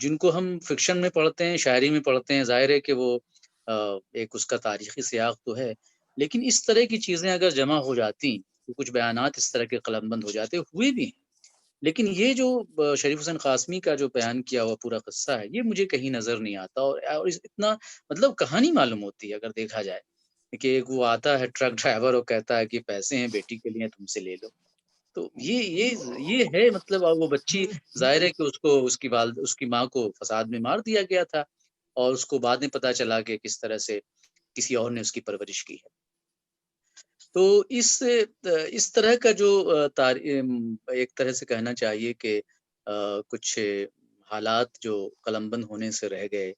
جن کو ہم فکشن میں پڑھتے ہیں، شاعری میں پڑھتے ہیں۔ ظاہر ہے کہ وہ ایک اس کا تاریخی سیاق تو ہے، لیکن اس طرح کی چیزیں اگر جمع ہو جاتی تو کچھ بیانات اس طرح کے قلم بند ہو جاتے، ہوئے بھی ہیں۔ لیکن یہ جو شریف حسین قاسمی کا جو بیان کیا ہوا پورا قصہ ہے، یہ مجھے کہیں نظر نہیں آتا، اور اتنا مطلب کہانی معلوم ہوتی ہے اگر دیکھا جائے کہ ایک وہ آتا ہے ٹرک ڈرائیور اور کہتا ہے کہ پیسے ہیں بیٹی کے لیے، تم سے لے لو۔ تو یہ ہے مطلب، اور وہ بچی ظاہر ہے کہ اس کی ماں کو فساد میں مار دیا گیا تھا، اور اس کو بعد میں پتا چلا کہ کس طرح سے کسی اور نے اس کی پرورش کی ہے۔ تو اس طرح کا جو ایک طرح سے کہنا چاہیے کہ کچھ حالات جو قلم بند ہونے سے رہ گئے۔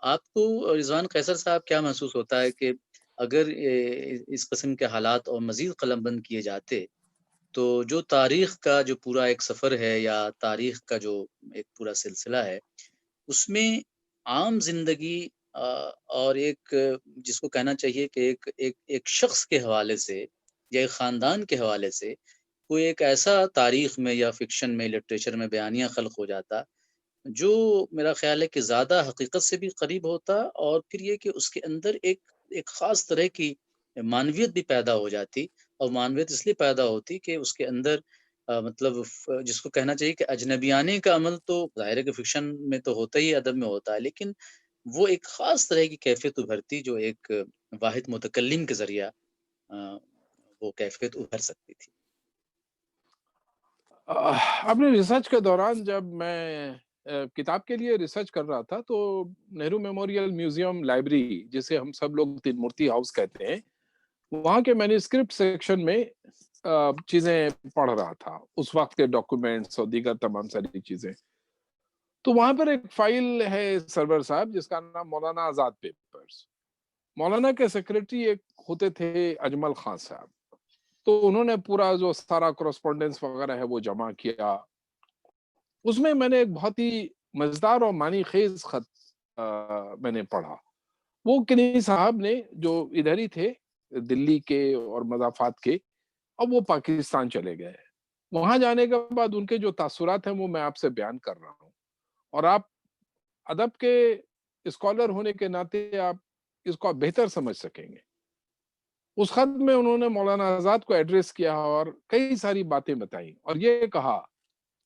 آپ کو رضوان قیصر صاحب کیا محسوس ہوتا ہے کہ اگر اس قسم کے حالات اور مزید قلم بند کیے جاتے تو جو تاریخ کا جو پورا ایک سفر ہے یا تاریخ کا جو ایک پورا سلسلہ ہے، اس میں عام زندگی اور ایک جس کو کہنا چاہیے کہ ایک شخص کے حوالے سے یا ایک خاندان کے حوالے سے کوئی ایک ایسا تاریخ میں یا فکشن میں لٹریچر میں بیانیہ خلق ہو جاتا جو میرا خیال ہے کہ زیادہ حقیقت سے بھی قریب ہوتا، اور پھر یہ کہ اس کے اندر ایک خاص طرح کی معنویت بھی پیدا ہو جاتی، اور معنویت اس لیے پیدا ہوتی کہ اس کے اندر مطلب جس کو کہنا چاہیے کہ اجنبیانے کا عمل تو ظاہر ہے کہ فکشن میں تو ہوتا ہی، ادب میں ہوتا ہے، لیکن وہ ایک خاص طرح کی کیفیت ابھرتی جو ایک واحد متکلم کے ذریعہ آ، وہ کیفیت ابھر سکتی تھی۔ اپنے ریسرچ کے دوران جب میں کتاب کے لیے ریسرچ کر رہا تھا تو نہرو میموریل میوزیم لائبریری، جسے ہم سب لوگ تین مورتی ہاؤس کہتے ہیں، وہاں کے مینuscript سیکشن میں چیزیں پڑھ رہا تھا، اس وقت کے ڈاکومنٹس اور دیگر تمام ساری چیزیں۔ تو وہاں پر ایک فائل ہے سرور صاحب جس کا نام مولانا آزاد پیپرز۔ مولانا کے سیکریٹری ایک ہوتے تھے اجمل خان صاحب، تو انہوں نے پورا جو سارا کرسپونڈنس وغیرہ ہے وہ جمع کیا۔ اس میں نے ایک بہت ہی مزیدار اور معنی خیز خط میں نے پڑھا۔ وہ کنی صاحب نے جو ادھر ہی تھے دلی کے اور مضافات کے، اب وہ پاکستان چلے گئے۔ وہاں جانے کے بعد ان کے جو تاثرات ہیں وہ میں آپ سے بیان کر رہا ہوں، اور آپ ادب کے اسکالر ہونے کے ناطے آپ اس کو بہتر سمجھ سکیں گے۔ اس خط میں انہوں نے مولانا آزاد کو ایڈریس کیا اور کئی ساری باتیں بتائیں، اور یہ کہا،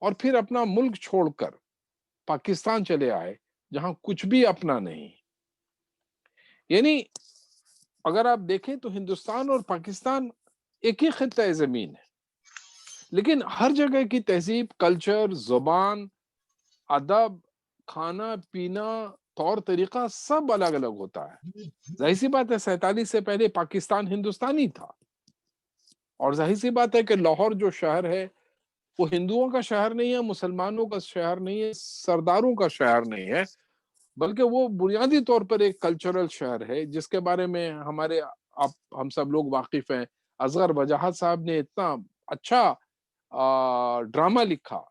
اور پھر اپنا ملک چھوڑ کر پاکستان چلے آئے جہاں کچھ بھی اپنا نہیں۔ یعنی اگر آپ دیکھیں تو ہندوستان اور پاکستان ایک ہی خطہ زمین ہے، لیکن ہر جگہ کی تہذیب، کلچر، زبان، ادب، کھانا پینا، طور طریقہ سب الگ الگ ہوتا ہے۔ ظاہر سی بات ہے 47 سے پہلے پاکستان ہندوستانی تھا، اور ظاہر سی بات ہے کہ لاہور جو شہر ہے وہ ہندوؤں کا شہر نہیں ہے، مسلمانوں کا شہر نہیں ہے، سرداروں کا شہر نہیں ہے، بلکہ وہ بنیادی طور پر ایک کلچرل شہر ہے جس کے بارے میں ہم سب لوگ واقف ہیں۔ اصغر وجاہت صاحب نے اتنا اچھا ڈرامہ لکھا،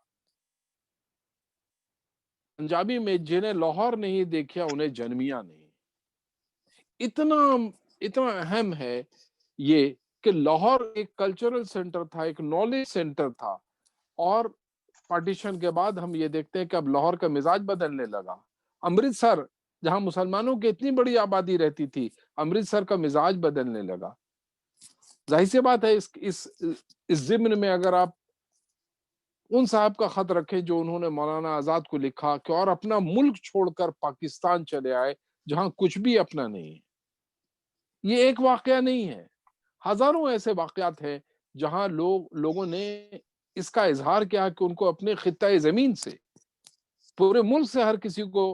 پنجابی میں، جنہیں لاہور نہیں دیکھا انہیں جنمیا نہیں۔ اتنا اتنا اہم ہے یہ کہ لاہور ایک کلچرل سینٹر تھا، ایک نالج سینٹر تھا، اور پارٹیشن کے بعد ہم یہ دیکھتے ہیں کہ اب لاہور کا مزاج بدلنے لگا۔ امرتسر جہاں مسلمانوں کی اتنی بڑی آبادی رہتی تھی، امرتسر کا مزاج بدلنے لگا۔ ظاہر سی بات ہے اس ضمن میں اگر آپ ان صاحب کا خط رکھیں جو انہوں نے مولانا آزاد کو لکھا کہ اور اپنا ملک چھوڑ کر پاکستان چلے آئے جہاں کچھ بھی اپنا نہیں ہے، یہ ایک واقعہ نہیں ہے، ہزاروں ایسے واقعات ہیں جہاں لوگوں نے اس کا اظہار کیا کہ ان کو اپنے خطۂ زمین سے، پورے ملک سے ہر کسی کو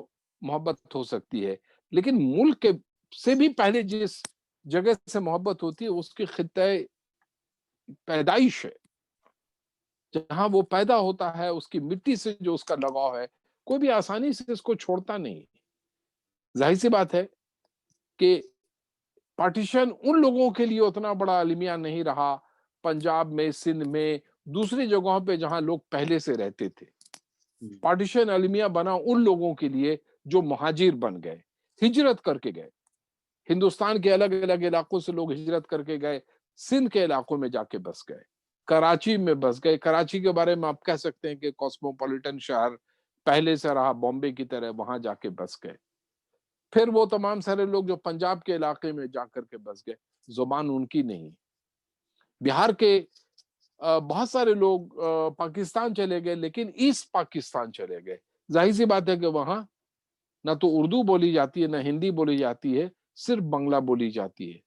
محبت ہو سکتی ہے، لیکن ملک کے سے بھی پہلے جس جگہ سے محبت ہوتی ہے اس کی خطۂ پیدائش ہے، جہاں وہ پیدا ہوتا ہے، اس کی مٹی سے جو اس کا لگاؤ ہے، کوئی بھی آسانی سے اس کو چھوڑتا نہیں۔ ظاہر سی بات ہے کہ پارٹیشن ان لوگوں کے لیے اتنا بڑا المیہ نہیں رہا، پنجاب میں، سندھ میں، دوسری جگہوں پہ جہاں لوگ پہلے سے رہتے تھے۔ پارٹیشن المیہ بنا ان لوگوں کے لیے جو مہاجر بن گئے، ہجرت کر کے گئے، ہندوستان کے الگ الگ علاقوں سے لوگ ہجرت کر کے گئے، سندھ کے علاقوں میں جا کے بس گئے، کراچی میں بس گئے۔ کراچی کے بارے میں آپ کہہ سکتے ہیں کہ کاسموپولیٹن شہر پہلے سے رہا، بامبے کی طرح، وہاں جا کے بس گئے۔ پھر وہ تمام سارے لوگ جو پنجاب کے علاقے میں جا کر کے بس گئے، زبان ان کی نہیں۔ بہار کے بہت سارے لوگ پاکستان چلے گئے، لیکن ایسٹ پاکستان چلے گئے۔ ظاہر سی بات ہے کہ وہاں نہ تو اردو بولی جاتی ہے، نہ ہندی بولی جاتی ہے، صرف بنگلہ بولی جاتی ہے۔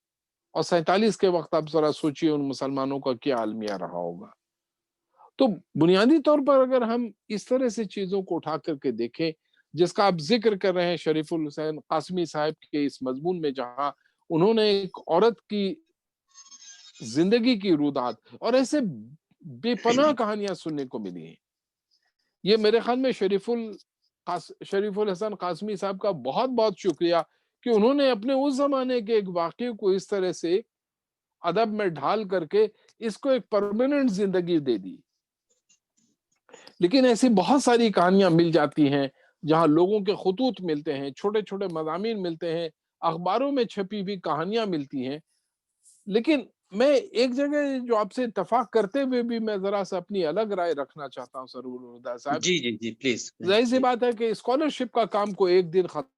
اور 47 کے وقت آپ ذرا سوچئے ان مسلمانوں کا کیا المیہ رہا ہوگا۔ تو بنیادی طور پر اگر ہم اس طرح سے چیزوں کو اٹھا کر کے دیکھیں، جس کا آپ ذکر کر رہے ہیں شریف الحسین قاسمی صاحب کے اس مضمون میں، جہاں انہوں نے ایک عورت کی زندگی کی رودات اور ایسے بے پناہ کہانیاں سننے کو ملی ہیں، یہ میرے خیال میں شریف الحسن قاسمی صاحب کا بہت بہت شکریہ کہ انہوں نے اپنے اس زمانے کے ایک واقعے کو اس طرح سے ادب میں ڈھال کر کے اس کو ایک پرماننٹ زندگی دے دی۔ لیکن ایسی بہت ساری کہانیاں مل جاتی ہیں جہاں لوگوں کے خطوط ملتے ہیں، چھوٹے چھوٹے مضامین ملتے ہیں، اخباروں میں چھپی ہوئی کہانیاں ملتی ہیں۔ لیکن میں ایک جگہ جو آپ سے اتفاق کرتے ہوئے بھی میں ذرا سا اپنی الگ رائے رکھنا چاہتا ہوں سرور الہدا صاحب۔ جی، جی، جی، پلیز ظاہر سی جی۔ بات ہے کہ اسکالرشپ کا کام کو ایک دن ختم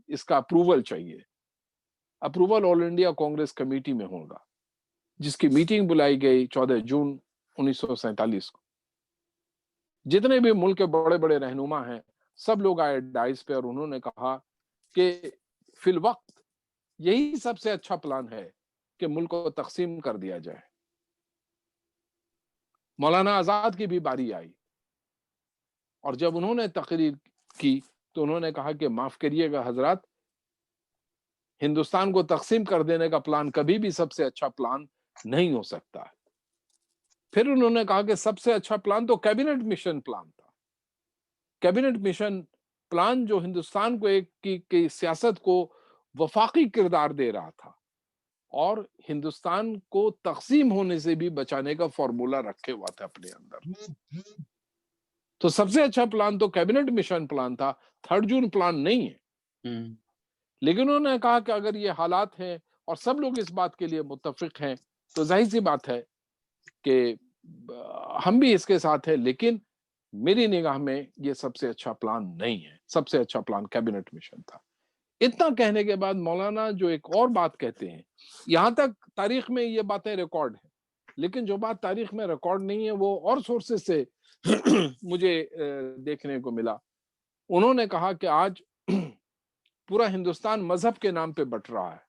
اس کا اپروول چاہیے۔ اپروول آل انڈیا کانگریس کمیٹی میں ہوگا، جس کی میٹنگ بلائی گئی 14 جون 1947 کو۔ جتنے بھی ملک کے بڑے بڑے رہنما ہیں سب لوگ آئے ڈائز پہ، اور انہوں نے کہا کہ فی الوقت یہی سب سے اچھا پلان ہے کہ ملک کو تقسیم کر دیا جائے۔ مولانا آزاد کی بھی باری آئی، اور جب انہوں نے تقریر کی تو انہوں نے کہا کہ معاف کریے گا حضرات، ہندوستان کو تقسیم کر دینے کا پلان کبھی بھی سب سے اچھا پلان نہیں ہو سکتا۔ پھر انہوں نے کہا کہ سب سے اچھا پلان تو کیبنٹ مشن پلان تھا۔ کیبنٹ مشن پلان جو ہندوستان کو ایک کی سیاست کو وفاقی کردار دے رہا تھا، اور ہندوستان کو تقسیم ہونے سے بھی بچانے کا فارمولا رکھے ہوا تھا اپنے اندر۔ تو سب سے اچھا پلان تو کیبنٹ مشن پلان تھا، 3 جون پلان نہیں ہے۔ لیکن انہوں نے کہا کہ اگر یہ حالات ہیں اور سب لوگ اس بات کے لیے متفق ہیں تو ظاہر سی بات ہے کہ ہم بھی اس کے ساتھ ہیں، لیکن میری نگاہ میں یہ سب سے اچھا پلان نہیں ہے، سب سے اچھا پلان کیبنٹ مشن تھا۔ اتنا کہنے کے بعد مولانا جو ایک اور بات کہتے ہیں، یہاں تک تاریخ میں یہ باتیں ریکارڈ ہیں، لیکن جو بات تاریخ میں ریکارڈ نہیں ہے وہ اور سورسز سے مجھے دیکھنے کو ملا۔ انہوں نے کہا کہ آج پورا ہندوستان مذہب کے نام پہ بٹ رہا ہے،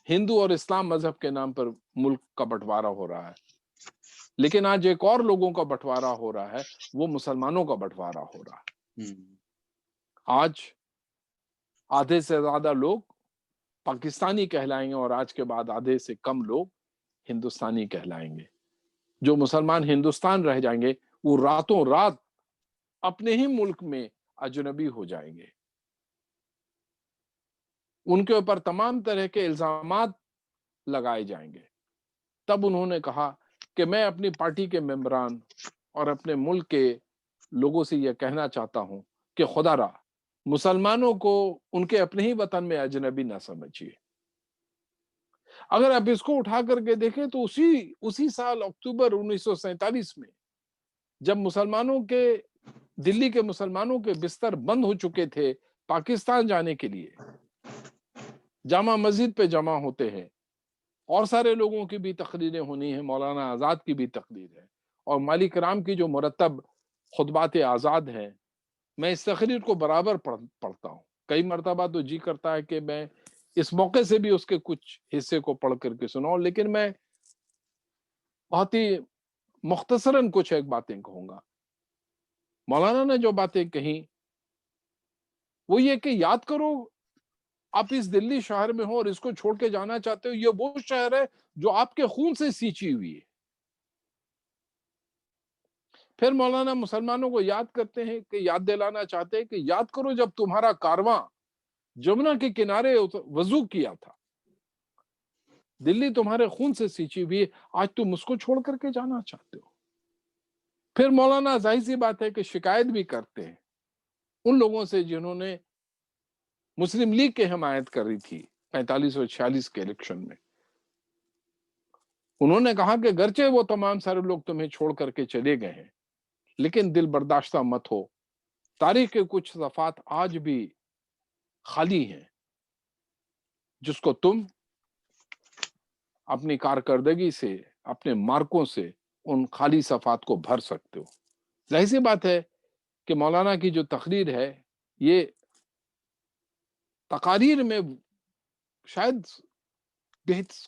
ہندو اور اسلام مذہب کے نام پر ملک کا بٹوارا ہو رہا ہے، لیکن آج ایک اور لوگوں کا بٹوارا ہو رہا ہے، وہ مسلمانوں کا بٹوارا ہو رہا ہے۔ آج آدھے سے زیادہ لوگ پاکستانی کہلائیں گے، اور آج کے بعد آدھے سے کم لوگ ہندوستانی کہلائیں گے۔ جو مسلمان ہندوستان رہ جائیں گے وہ راتوں رات اپنے ہی ملک میں اجنبی ہو جائیں گے، ان کے اوپر تمام طرح کے الزامات لگائے جائیں گے۔ تب انہوں نے کہا کہ میں اپنی پارٹی کے ممبران اور اپنے ملک کے لوگوں سے یہ کہنا چاہتا ہوں کہ خدا را مسلمانوں کو ان کے اپنے ہی وطن میں اجنبی نہ سمجھیے۔ اگر آپ اس کو اٹھا کر کے دیکھیں تو اسی سال اکتوبر 1947 میں جب مسلمانوں کے دلی کے مسلمانوں کے بستر بند ہو چکے تھے پاکستان جانے کے لیے، جامع مسجد پہ جمع ہوتے ہیں، اور سارے لوگوں کی بھی تقریریں ہونی ہیں، مولانا آزاد کی بھی تقریر ہے اور مالک رام کی جو مرتب خطبات آزاد ہیں، میں اس تقریر کو برابر پڑھتا ہوں۔ کئی مرتبہ تو جی کرتا ہے کہ میں اس موقع سے بھی اس کے کچھ حصے کو پڑھ کر کے سناؤں، لیکن میں بہت ہی مختصراً کچھ ایک باتیں کہوں گا۔ مولانا نے جو باتیں کہیں وہ یہ کہ یاد کرو آپ اس دلی شہر میں ہو اور اس کو چھوڑ کے جانا چاہتے ہو، یہ وہ شہر ہے جو آپ کے خون سے سینچی ہوئی ہے۔ پھر مولانا مسلمانوں کو یاد کرتے ہیں کہ یاد دلانا چاہتے ہیں کہ یاد کرو جب تمہارا کارواں جمنا کے کنارے وضو کیا تھا، دلی تمہارے خون سے سینچی ہوئی ہے، آج تم اس کو چھوڑ کر کے جانا چاہتے ہو۔ پھر مولانا ظاہر سی بات ہے کہ شکایت بھی کرتے ہیں ان لوگوں سے جنہوں نے مسلم لیگ کی حمایت کری تھی 45 اور 46 کے الیکشن میں۔ انہوں نے کہا کہ گرچہ وہ تمام سارے لوگ تمہیں چھوڑ کر کے چلے گئے ہیں، لیکن دل برداشتہ مت ہو، تاریخ کے کچھ صفحات آج بھی خالی ہیں جس کو تم اپنی کارکردگی سے، اپنے مارکوں سے ان خالی صفحات کو بھر سکتے ہو۔ ظاہر سی بات ہے کہ مولانا کی جو تقریر ہے یہ تقاریر میں شاید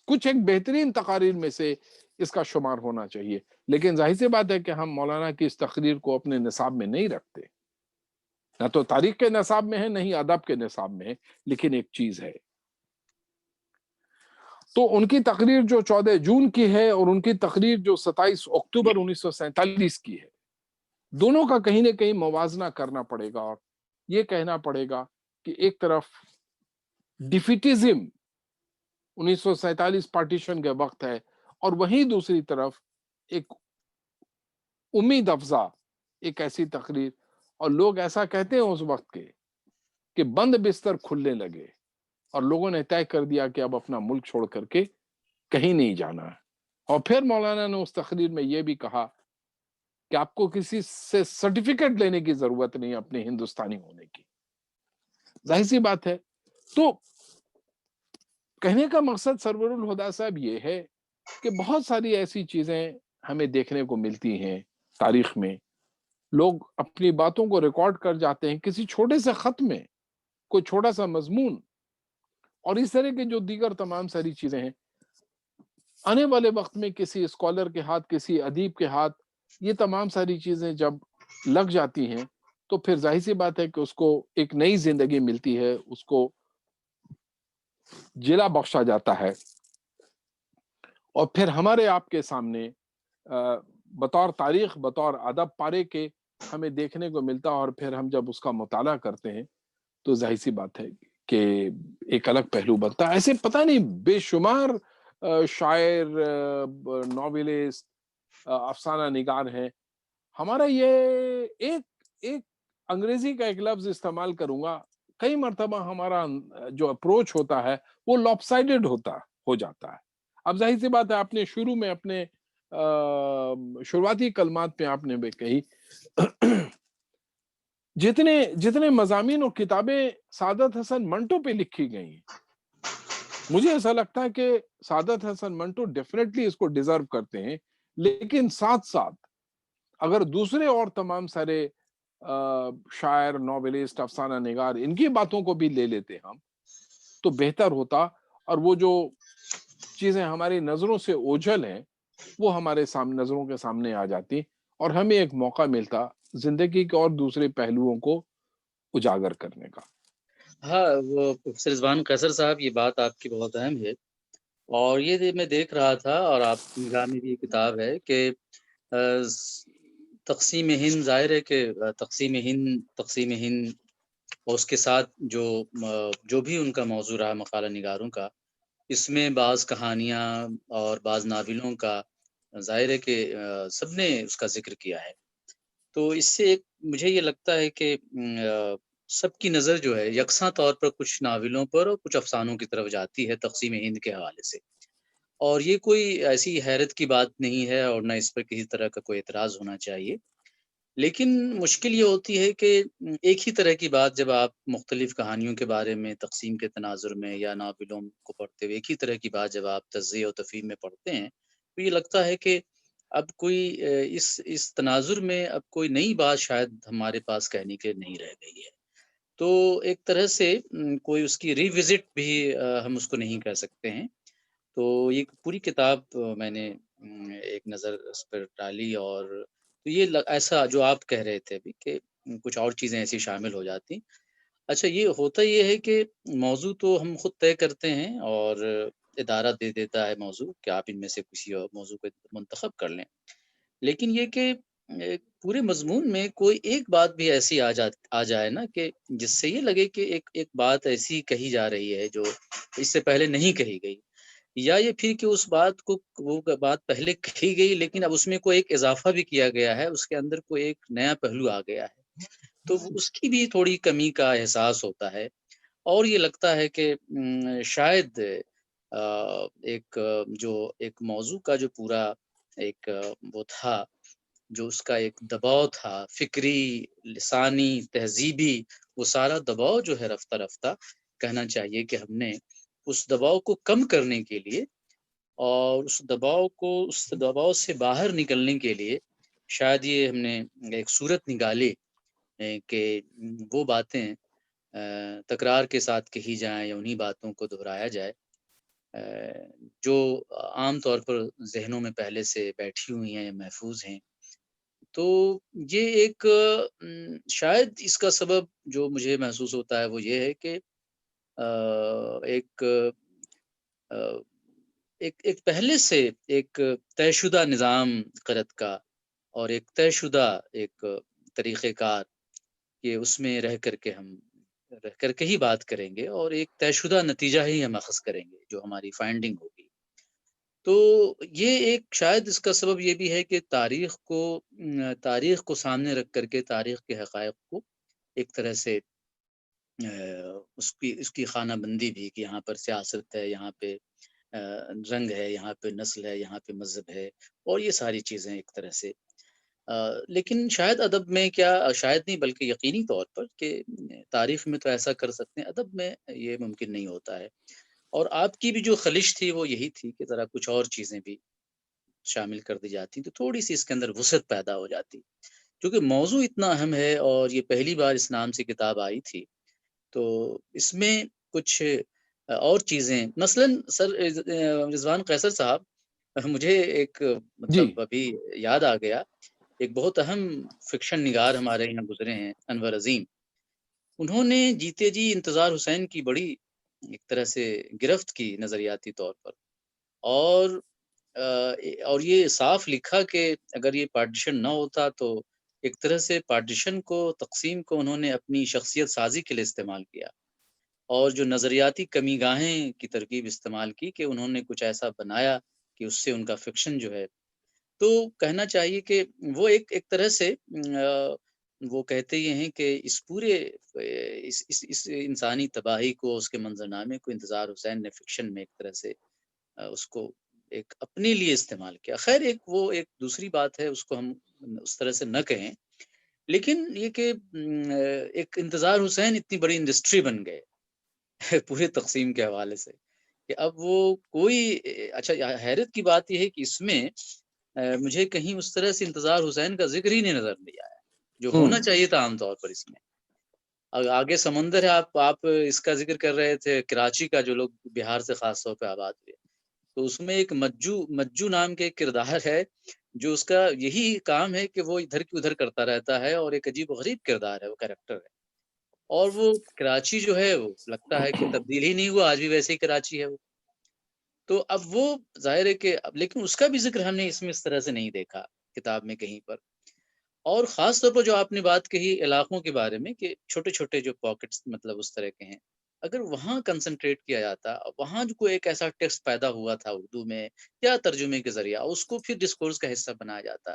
کچھ ایک بہترین تقاریر میں سے اس کا شمار ہونا چاہیے، لیکن ظاہر سی بات ہے کہ ہم مولانا کی اس تقریر کو اپنے نصاب میں نہیں رکھتے، نہ تو تاریخ کے نصاب میں ہے نہ ہی ادب کے نصاب میں ہے، لیکن ایک چیز ہے۔ تو ان کی تقریر جو 14 جون کی ہے اور ان کی تقریر جو 27 اکتوبر 1947 کی ہے، دونوں کا کہیں نہ کہیں موازنہ کرنا پڑے گا اور یہ کہنا پڑے گا کہ ایک طرف ڈیفیٹزم 1947 پارٹیشن کے وقت ہے اور وہیں دوسری طرف ایک امید افزا ایک ایسی تقریر، اور لوگ ایسا کہتے ہیں اس وقت کے کہ بند بستر کھلنے لگے اور لوگوں نے طے کر دیا کہ اب اپنا ملک چھوڑ کر کے کہیں نہیں جانا ہے۔ اور پھر مولانا نے اس تقریر میں یہ بھی کہا کہ آپ کو کسی سے سرٹیفکیٹ لینے کی ضرورت نہیں اپنے ہندوستانی ہونے کی۔ ظاہر سی بات ہے۔ تو کہنے کا مقصد سرور الہدا صاحب یہ ہے کہ بہت ساری ایسی چیزیں ہمیں دیکھنے کو ملتی ہیں تاریخ میں، لوگ اپنی باتوں کو ریکارڈ کر جاتے ہیں کسی چھوٹے سے خط میں، کوئی چھوٹا سا مضمون، اور اس طرح کے جو دیگر تمام ساری چیزیں ہیں، آنے والے وقت میں کسی اسکالر کے ہاتھ، کسی ادیب کے ہاتھ یہ تمام ساری چیزیں جب لگ جاتی ہیں تو پھر ظاہر سی بات ہے کہ اس کو ایک نئی زندگی ملتی ہے، اس کو جلا بخشا جاتا ہے، اور پھر ہمارے آپ کے سامنے بطور تاریخ، بطور ادب پارے کے ہمیں دیکھنے کو ملتا، اور پھر ہم جب اس کا مطالعہ کرتے ہیں تو ظاہر سی بات ہے کہ ایک الگ پہلو بنتا ہے۔ ایسے پتہ نہیں بے شمار شاعر، ناولسٹ، افسانہ نگار ہیں۔ ہمارا یہ ایک انگریزی کا ایک لفظ استعمال کروں گا، کئی مرتبہ ہمارا جو اپروچ ہوتا ہے وہ لاپ سائڈڈ ہو جاتا ہے۔ اب ظاہر سی بات ہے آپ نے شروع میں اپنے شروعاتی کلمات پہ آپ نے بھی کہی جتنے مضامین اور کتابیں سعادت حسن منٹو پہ لکھی گئی ہیں، مجھے ایسا لگتا ہے کہ سعادت حسن منٹو ڈیفینیٹلی اس کو ڈیزرو کرتے ہیں، لیکن ساتھ ساتھ اگر دوسرے اور تمام سارے شاعر، ناولسٹ، افسانہ نگار ان کی باتوں کو بھی لے لیتے ہم تو بہتر ہوتا، اور وہ جو چیزیں ہماری نظروں سے اوجھل ہیں وہ ہمارے نظروں کے سامنے آ جاتی اور ہمیں ایک موقع ملتا زندگی کے اور دوسرے پہلوؤں کو اجاگر کرنے کا۔ ہاں، وہ پروفیسر رضوان قیصر صاحب، یہ بات آپ کی بہت اہم ہے، اور یہ میں دیکھ رہا تھا اور آپ کی نگاہ میں بھی یہ کتاب ہے کہ تقسیم ہند ظاہر ہے کہ تقسیم ہند اور اس کے ساتھ جو بھی ان کا موضوع رہا مقالہ نگاروں کا، اس میں بعض کہانیاں اور بعض ناولوں کا ظاہر ہے کہ سب نے اس کا ذکر کیا ہے۔ تو اس سے ایک مجھے یہ لگتا ہے کہ سب کی نظر جو ہے یکساں طور پر کچھ ناولوں پر اور کچھ افسانوں کی طرف جاتی ہے تقسیم ہند کے حوالے سے، اور یہ کوئی ایسی حیرت کی بات نہیں ہے اور نہ اس پر کسی طرح کا کوئی اعتراض ہونا چاہیے۔ لیکن مشکل یہ ہوتی ہے کہ ایک ہی طرح کی بات جب آپ مختلف کہانیوں کے بارے میں تقسیم کے تناظر میں یا ناولوں کو پڑھتے ہوئے ایک ہی طرح کی بات جب آپ تجزیہ و تفہیم میں پڑھتے ہیں، تو یہ لگتا ہے کہ اب کوئی اس تناظر میں اب کوئی نئی بات شاید ہمارے پاس کہنے کے نہیں رہ گئی ہے۔ تو ایک طرح سے کوئی اس کی ری وزٹ بھی ہم اس کو نہیں کر سکتے ہیں۔ تو یہ پوری کتاب میں نے ایک نظر اس پر ڈالی، اور تو یہ ایسا جو آپ کہہ رہے تھے ابھی کہ کچھ اور چیزیں ایسی شامل ہو جاتی۔ اچھا، یہ ہوتا یہ ہے کہ موضوع تو ہم خود طے کرتے ہیں اور ادارہ دے دیتا ہے موضوع کہ آپ ان میں سے کسی اور موضوع کو منتخب کر لیں، لیکن یہ کہ پورے مضمون میں کوئی ایک بات بھی ایسی آ جائے نا کہ جس سے یہ لگے کہ ایک بات ایسی کہی جا رہی ہے جو اس سے پہلے نہیں کہی گئی، یا یہ پھر کہ اس بات کو وہ بات پہلے کہی گئی لیکن اب اس میں کوئی ایک اضافہ بھی کیا گیا ہے، اس کے اندر کوئی ایک نیا پہلو آ گیا ہے، تو اس کی بھی تھوڑی کمی کا احساس ہوتا ہے۔ اور یہ لگتا ہے کہ شاید جو ایک موضوع کا جو پورا ایک وہ تھا، جو اس کا ایک دباؤ تھا فکری، لسانی، تہذیبی، وہ سارا دباؤ جو ہے رفتہ رفتہ کہنا چاہیے کہ ہم نے اس دباؤ کو کم کرنے کے لیے اور اس دباؤ سے باہر نکلنے کے لیے شاید یہ ہم نے ایک صورت نکالی کہ وہ باتیں تکرار کے ساتھ کہی جائیں یا انہی باتوں کو دہرایا جائے جو عام طور پر ذہنوں میں پہلے سے بیٹھی ہوئی ہیں یا محفوظ ہیں۔ تو یہ ایک شاید اس کا سبب جو مجھے محسوس ہوتا ہے وہ یہ ہے کہ ایک ایک پہلے سے ایک طے شدہ نظام قرأت کا اور ایک طے شدہ ایک طریقہ کار کہ اس میں رہ کر کے ہی بات کریں گے اور ایک طے شدہ نتیجہ ہی ہم اخذ کریں گے جو ہماری فائنڈنگ ہوگی۔ تو یہ ایک شاید اس کا سبب یہ بھی ہے کہ تاریخ کو سامنے رکھ کر کے تاریخ کے حقائق کو ایک طرح سے اس کی خانہ بندی بھی کہ یہاں پر سیاست ہے، یہاں پہ رنگ ہے، یہاں پہ نسل ہے، یہاں پہ مذہب ہے، اور یہ ساری چیزیں ایک طرح سے لیکن شاید ادب میں کیا شاید نہیں بلکہ یقینی طور پر کہ تاریخ میں تو ایسا کر سکتے ہیں، ادب میں یہ ممکن نہیں ہوتا ہے۔ اور آپ کی بھی جو خلش تھی وہ یہی تھی کہ ذرا کچھ اور چیزیں بھی شامل کر دی جاتی تو تھوڑی سی اس کے اندر وسعت پیدا ہو جاتی، کیونکہ موضوع اتنا اہم ہے اور یہ پہلی بار اس نام سے کتاب آئی تھی، تو اس میں کچھ اور چیزیں مثلا سر رضوان قیصر صاحب، مجھے ایک جی، مطلب ابھی یاد آ گیا، ایک بہت اہم فکشن نگار ہمارے یہاں گزرے ہیں انور عظیم، انہوں نے جیتے جی انتظار حسین کی بڑی ایک طرح سے گرفت کی نظریاتی طور پر، اور اور یہ صاف لکھا کہ اگر یہ پارٹیشن نہ ہوتا تو ایک طرح سے پارٹیشن کو تقسیم کو انہوں نے اپنی شخصیت سازی کے لیے استعمال کیا، اور جو نظریاتی کمی گاہیں کی ترکیب استعمال کی کہ انہوں نے کچھ ایسا بنایا کہ اس سے ان کا فکشن جو ہے، تو کہنا چاہیے کہ وہ ایک طرح سے وہ کہتے یہ ہیں کہ اس پورے اس انسانی تباہی کو، اس کے منظرنامے کو انتظار حسین نے فکشن میں ایک طرح سے اس کو ایک اپنے لیے استعمال کیا۔ خیر ایک دوسری بات ہے، اس کو ہم اس طرح سے نہ کہیں، لیکن یہ کہ ایک انتظار حسین اتنی بڑی انڈسٹری بن گئے پورے تقسیم کے حوالے سے کہ اب وہ کوئی اچھا حیرت کی بات یہ ہے کہ اس میں مجھے کہیں اس طرح سے انتظار حسین کا ذکر ہی نہیں نظر نہیں آیا جو ہوں، ہونا چاہیے تھا عام طور پر اس میں۔ آگے سمندر ہے، آپ اس کا ذکر کر رہے تھے کراچی کا، جو لوگ بہار سے خاص طور پہ آباد ہوئے، تو اس میں ایک مجو نام کے ایک کردار ہے جو اس کا یہی کام ہے کہ وہ ادھر کی ادھر کرتا رہتا ہے، اور ایک عجیب و غریب کردار ہے، وہ کریکٹر ہے، اور وہ کراچی جو ہے وہ لگتا ہے کہ تبدیل ہی نہیں ہوا، آج بھی ویسے ہی کراچی ہے وہ۔ تو اب وہ ظاہر ہے کہ لیکن اس کا بھی ذکر ہم نے اس میں اس طرح سے نہیں دیکھا کتاب میں کہیں پر، اور خاص طور پر جو آپ نے بات کہی علاقوں کے بارے میں کہ چھوٹے چھوٹے جو پاکٹس مطلب اس طرح کے ہیں، اگر وہاں کنسنٹریٹ کیا جاتا، وہاں جو کوئی ایک ایسا ٹیکسٹ پیدا ہوا تھا اردو میں یا ترجمے کے ذریعہ، اس کو پھر ڈسکورس کا حصہ بنایا جاتا،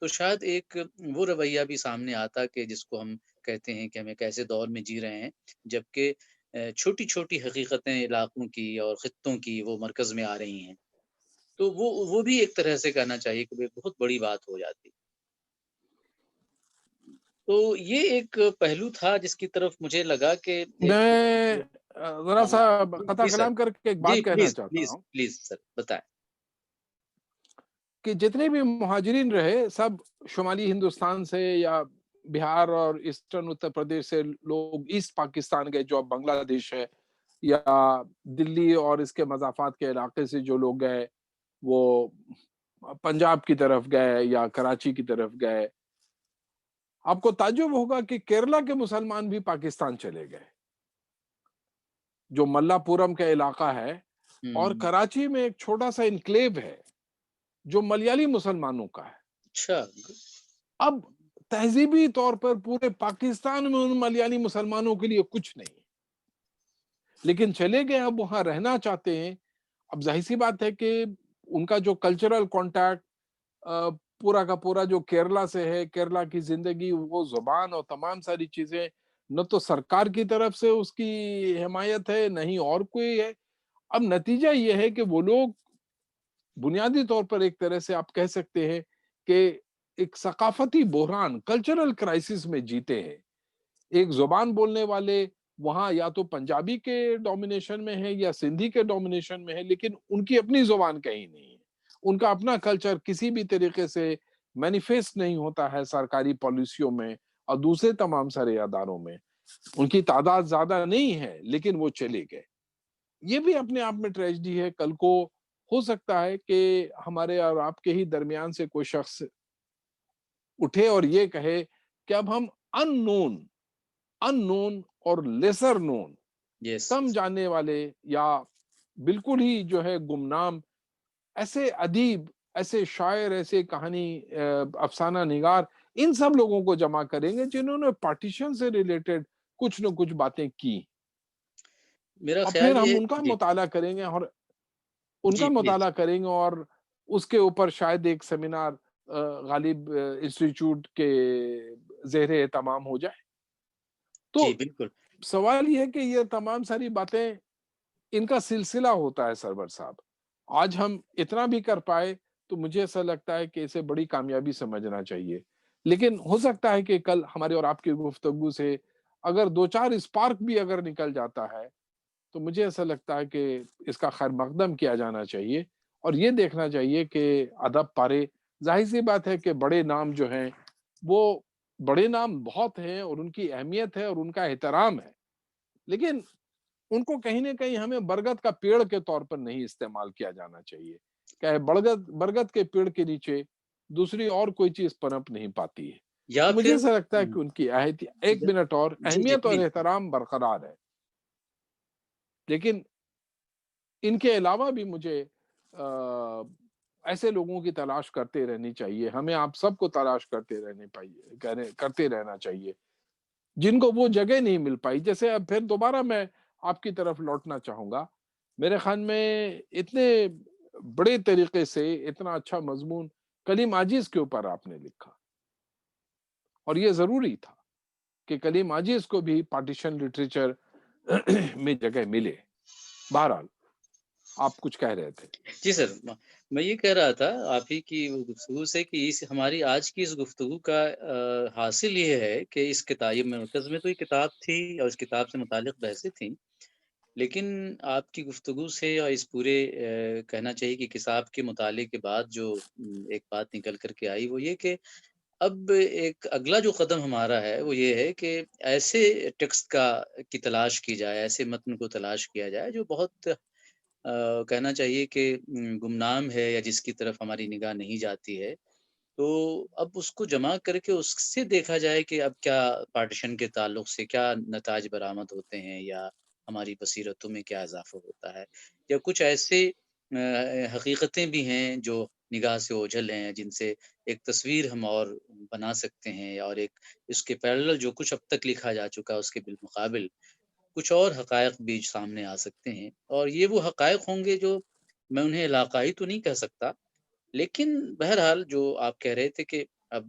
تو شاید ایک وہ رویہ بھی سامنے آتا کہ جس کو ہم کہتے ہیں کہ ہم ایک ایسے دور میں جی رہے ہیں جبکہ چھوٹی چھوٹی حقیقتیں علاقوں کی اور خطوں کی وہ مرکز میں آ رہی ہیں، تو وہ بھی ایک طرح سے کہنا چاہیے کہ ایک بہت بڑی بات ہو جاتی۔ تو یہ ایک پہلو تھا جس کی طرف مجھے لگا کہ میں ذرا ہاں، سا جی قطع جی سر، کلام کر کے ایک جی بات کہنا پلیز چاہتا پلیز ہوں پلیز سر بتائیں۔ کہ جتنے بھی مہاجرین رہے سب شمالی ہندوستان سے یا بہار اور ایسٹرن اتر پردیش سے لوگ ایسٹ پاکستان گئے جو اب بنگلہ دیش ہے، یا دلی اور اس کے مضافات کے علاقے سے جو لوگ گئے وہ پنجاب کی طرف گئے یا کراچی کی طرف گئے. آپ کو تعجب ہوگا کہ کیرلا کے مسلمان بھی پاکستان چلے گئے، جو ملا پورم کا علاقہ ہے، اور ہوں، کراچی میں ایک چھوٹا سا انکلیو ہے جو ملیالی مسلمانوں کا ہے. اچھا، اب تہذیبی طور پر پورے پاکستان میں ان ملیالی مسلمانوں کے لیے کچھ نہیں، لیکن چلے گئے، اب وہاں رہنا چاہتے ہیں. اب ظاہر سی بات ہے کہ ان کا جو کلچرل کانٹیکٹ پورا کا پورا جو کیرلا سے ہے، کیرلا کی زندگی، وہ زبان اور تمام ساری چیزیں نہ تو سرکار کی طرف سے اس کی حمایت ہے نہ ہی اور کوئی ہے. اب نتیجہ یہ ہے کہ وہ لوگ بنیادی طور پر ایک طرح سے آپ کہہ سکتے ہیں کہ ایک ثقافتی بحران، کلچرل کرائسس میں جیتے ہیں. ایک زبان بولنے والے وہاں یا تو پنجابی کے ڈومینیشن میں ہے یا سندھی کے ڈومینیشن میں ہے، لیکن ان کی اپنی زبان کہیں نہیں ہے. ان کا اپنا کلچر کسی بھی طریقے سے مینیفیسٹ نہیں ہوتا ہے سرکاری پالیسیوں میں اور دوسرے تمام سارے اداروں میں. ان کی تعداد زیادہ نہیں ہے لیکن وہ چلے گئے. یہ بھی اپنے آپ میں ٹریجڈی ہے. کل کو ہو سکتا ہے کہ ہمارے اور آپ کے ہی درمیان سے کوئی شخص اٹھے اور یہ کہے کہ اب ہم ان نون اور لیسر نون، یس، کم جانے والے یا بالکل ہی جو ہے گمنام ایسے ادیب، ایسے شاعر، ایسے کہانی افسانہ نگار، ان سب لوگوں کو جمع کریں گے جنہوں نے پارٹیشن سے ریلیٹڈ کچھ نہ کچھ باتیں کی، میرا اور پھر خیال ہم یہ ان کا جی مطالعہ کریں گے اور ان جی کا پلیز، مطالعہ کریں گے اور اس کے اوپر شاید ایک سیمینار غالب انسٹیٹیوٹ کے زیر اہتمام ہو جائے. جی تو بالکل، سوال یہ ہے کہ یہ تمام ساری باتیں ان کا سلسلہ ہوتا ہے سرور صاحب. آج ہم اتنا بھی کر پائے تو مجھے ایسا لگتا ہے کہ اسے بڑی کامیابی سمجھنا چاہیے. لیکن ہو سکتا ہے کہ کل ہمارے اور آپ کی گفتگو سے اگر دو چار اسپارک بھی اگر نکل جاتا ہے تو مجھے ایسا لگتا ہے کہ اس کا خیر مقدم کیا جانا چاہیے، اور یہ دیکھنا چاہیے کہ ادب پارے. ظاہر سی بات ہے کہ بڑے نام جو ہیں وہ بڑے نام بہت ہیں اور ان کی اہمیت ہے اور ان کا احترام ہے، لیکن ان کو کہیں نہ کہیں ہمیں برگد کا پیڑ کے طور پر نہیں استعمال کیا جانا چاہیے. کہ برگد کے پیڑ کے نیچے دوسری اور کوئی چیز پنپ نہیں پاتی ہے. یا تو مجھے پھر ایسا لگتا ہے کہ ان کی ایک منٹ اور جی جی اہمیت اور پلیز، احترام برقرار ہے، لیکن ان کے علاوہ بھی مجھے ایسے لوگوں کی تلاش کرتے رہنی چاہیے. ہمیں آپ سب کو تلاش کرتے رہنا چاہیے جن کو وہ جگہ نہیں مل پائی. جیسے اب پھر دوبارہ میں آپ کی طرف لوٹنا چاہوں گا. میرے خیال میں اتنے بڑے طریقے سے اتنا اچھا مضمون کلیم عاجز کے اوپر آپ نے لکھا، اور یہ ضروری تھا کہ کلیم عاجز کو بھی پارٹیشن لٹریچر میں جگہ ملے. بہرحال آپ کچھ کہہ رہے تھے. جی سر، میں یہ کہہ رہا تھا آپ ہی کی گفتگو سے کہ ہماری آج کی اس گفتگو کا حاصل یہ ہے کہ اس کتاب مرکز میں تو یہ کتاب تھی اور اس کتاب سے متعلق بحثیں تھیں، لیکن آپ کی گفتگو سے اور اس پورے کہنا چاہیے کہ کتاب کے مطالعے کے بعد جو ایک بات نکل کر کے آئی وہ یہ کہ اب ایک اگلا جو قدم ہمارا ہے وہ یہ ہے کہ ایسے ٹیکسٹ کی تلاش کی جائے، ایسے متن کو تلاش کیا جائے جو بہت کہنا چاہیے کہ گمنام ہے یا جس کی طرف ہماری نگاہ نہیں جاتی ہے. تو اب اس کو جمع کر کے اس سے دیکھا جائے کہ اب کیا پارٹیشن کے تعلق سے کیا نتائج برآمد ہوتے ہیں یا ہماری بصیرتوں میں کیا اضافہ ہوتا ہے، یا کچھ ایسے حقیقتیں بھی ہیں جو نگاہ سے اوجھل ہیں، جن سے ایک تصویر ہم اور بنا سکتے ہیں، اور ایک اس کے پیرلل جو کچھ اب تک لکھا جا چکا ہے اس کے بالمقابل کچھ اور حقائق بھی سامنے آ سکتے ہیں، اور یہ وہ حقائق ہوں گے جو میں انہیں علاقائی تو نہیں کہہ سکتا، لیکن بہرحال جو آپ کہہ رہے تھے کہ اب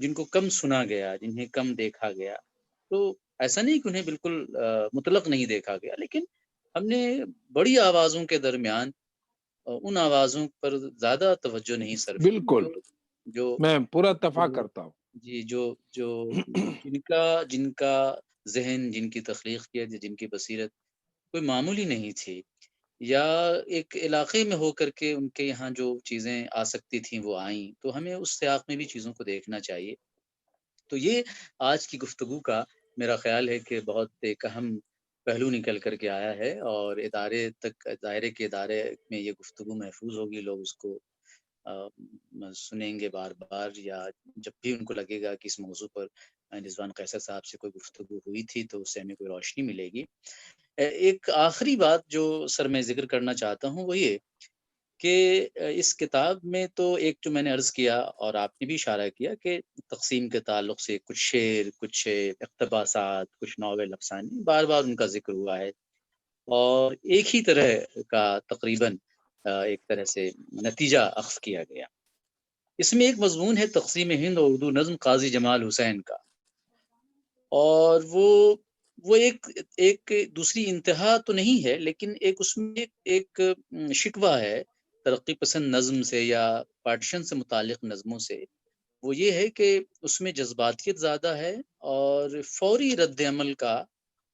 جن کو کم سنا گیا، جنہیں کم دیکھا گیا، تو ایسا نہیں کہ انہیں بالکل مطلق نہیں دیکھا گیا، لیکن ہم نے بڑی آوازوں کے درمیان ان آوازوں پر زیادہ توجہ نہیں صرف کی بالکل، جو میں پورا اتفاق جو کرتا ہوں۔ جی جو جن کا ذہن، جن کی تخلیق کیا، جن کی بصیرت کوئی معمولی نہیں تھی، یا ایک علاقے میں ہو کر کے ان کے یہاں جو چیزیں آ سکتی تھیں وہ آئیں، تو ہمیں اس سیاق میں بھی چیزوں کو دیکھنا چاہیے۔ تو یہ آج کی گفتگو کا میرا خیال ہے کہ بہت ایک اہم پہلو نکل کر کے آیا ہے، اور دائرے کے ادارے میں یہ گفتگو محفوظ ہوگی، لوگ اس کو سنیں گے بار بار، یا جب بھی ان کو لگے گا کہ اس موضوع پر رضوان قیصر صاحب سے کوئی گفتگو ہوئی تھی تو اس سے ہمیں کوئی روشنی ملے گی۔ ایک آخری بات جو سر میں ذکر کرنا چاہتا ہوں وہ یہ کہ اس کتاب میں تو ایک جو میں نے عرض کیا اور آپ نے بھی اشارہ کیا کہ تقسیم کے تعلق سے کچھ شعر، کچھ اقتباسات، کچھ ناول افسانے بار بار ان کا ذکر ہوا ہے، اور ایک ہی طرح کا تقریباً ایک طرح سے نتیجہ اخذ کیا گیا۔ اس میں ایک مضمون ہے تقسیم ہند اور اردو نظم قاضی جمال حسین کا، اور وہ ایک دوسری انتہا تو نہیں ہے، لیکن ایک اس میں ایک شکوہ ہے ترقی پسند نظم سے یا پارٹیشن سے متعلق نظموں سے۔ وہ یہ ہے کہ اس میں جذباتیت زیادہ ہے، اور فوری رد عمل کا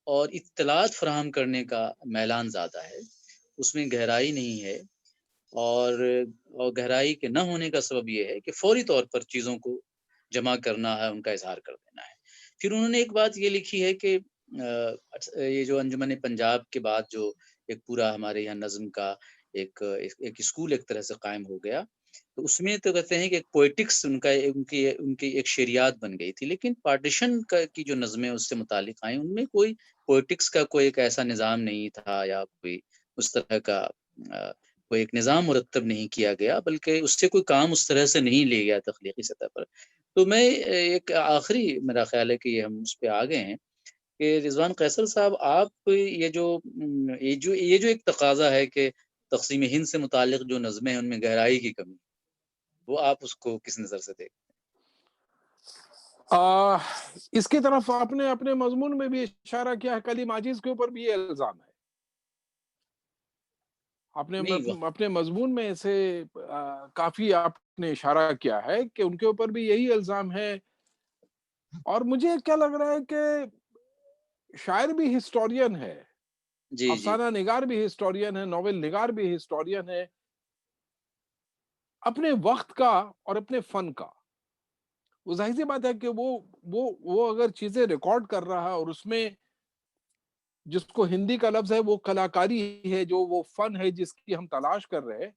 اور اطلاعات فراہم کرنے کا میلان زیادہ ہے، اس میں گہرائی نہیں ہے، اور گہرائی کے نہ ہونے کا سبب یہ ہے کہ فوری طور پر چیزوں کو جمع کرنا ہے، ان کا اظہار کر دینا ہے۔ پھر انہوں نے ایک بات یہ لکھی ہے کہ یہ جو انجمن پنجاب کے بعد جو ایک پورا ہمارے یہاں نظم کا ایک اسکول ایک طرح سے قائم ہو گیا، تو اس میں تو کہتے ہیں کہ ایک پوئٹکس ان کی ایک شعریات بن گئی تھی، لیکن پارٹیشن کی جو نظمیں اس سے متعلق آئیں ان میں کوئی پوئٹکس کا کوئی ایک ایسا نظام نہیں تھا، یا کوئی اس طرح کا کوئی ایک نظام مرتب نہیں کیا گیا، بلکہ اس سے کوئی کام اس طرح سے نہیں لے گیا تخلیقی سطح پر۔ تو میں ایک آخری میرا خیال ہے کہ یہ ہم اس پہ آ گئے ہیں کہ رضوان قیصر صاحب، آپ یہ جو ایک تقاضا ہے کہ تقسیم ہند سے متعلق جو نظمیں ہیں ان میں گہرائی کی کمی، وہ آپ اس کو کس نظر سے دیکھیں؟ اس کی طرف آپ نے اپنے مضمون میں بھی اشارہ کیا ہے، کلیم عاجز کے اوپر بھی یہ الزام ہے۔ آپ نے نہیں اپنے مضمون میں اسے کافی آپ نے اشارہ کیا ہے کہ ان کے اوپر بھی یہی الزام ہے، اور مجھے کیا لگ رہا ہے کہ شاعر بھی ہسٹورین ہے، جی جی افسانہ نگار بھی ہسٹورین ہے، ناول نگار بھی ہسٹورین ہے، اپنے وقت کا اور اپنے فن کا۔ وہ ظاہر سی بات ہے کہ وہ اگر چیزیں ریکارڈ کر رہا ہے، اور اس میں جس کو ہندی کا لفظ ہے وہ کلاکاری ہے، جو وہ فن ہے جس کی ہم تلاش کر رہے ہیں،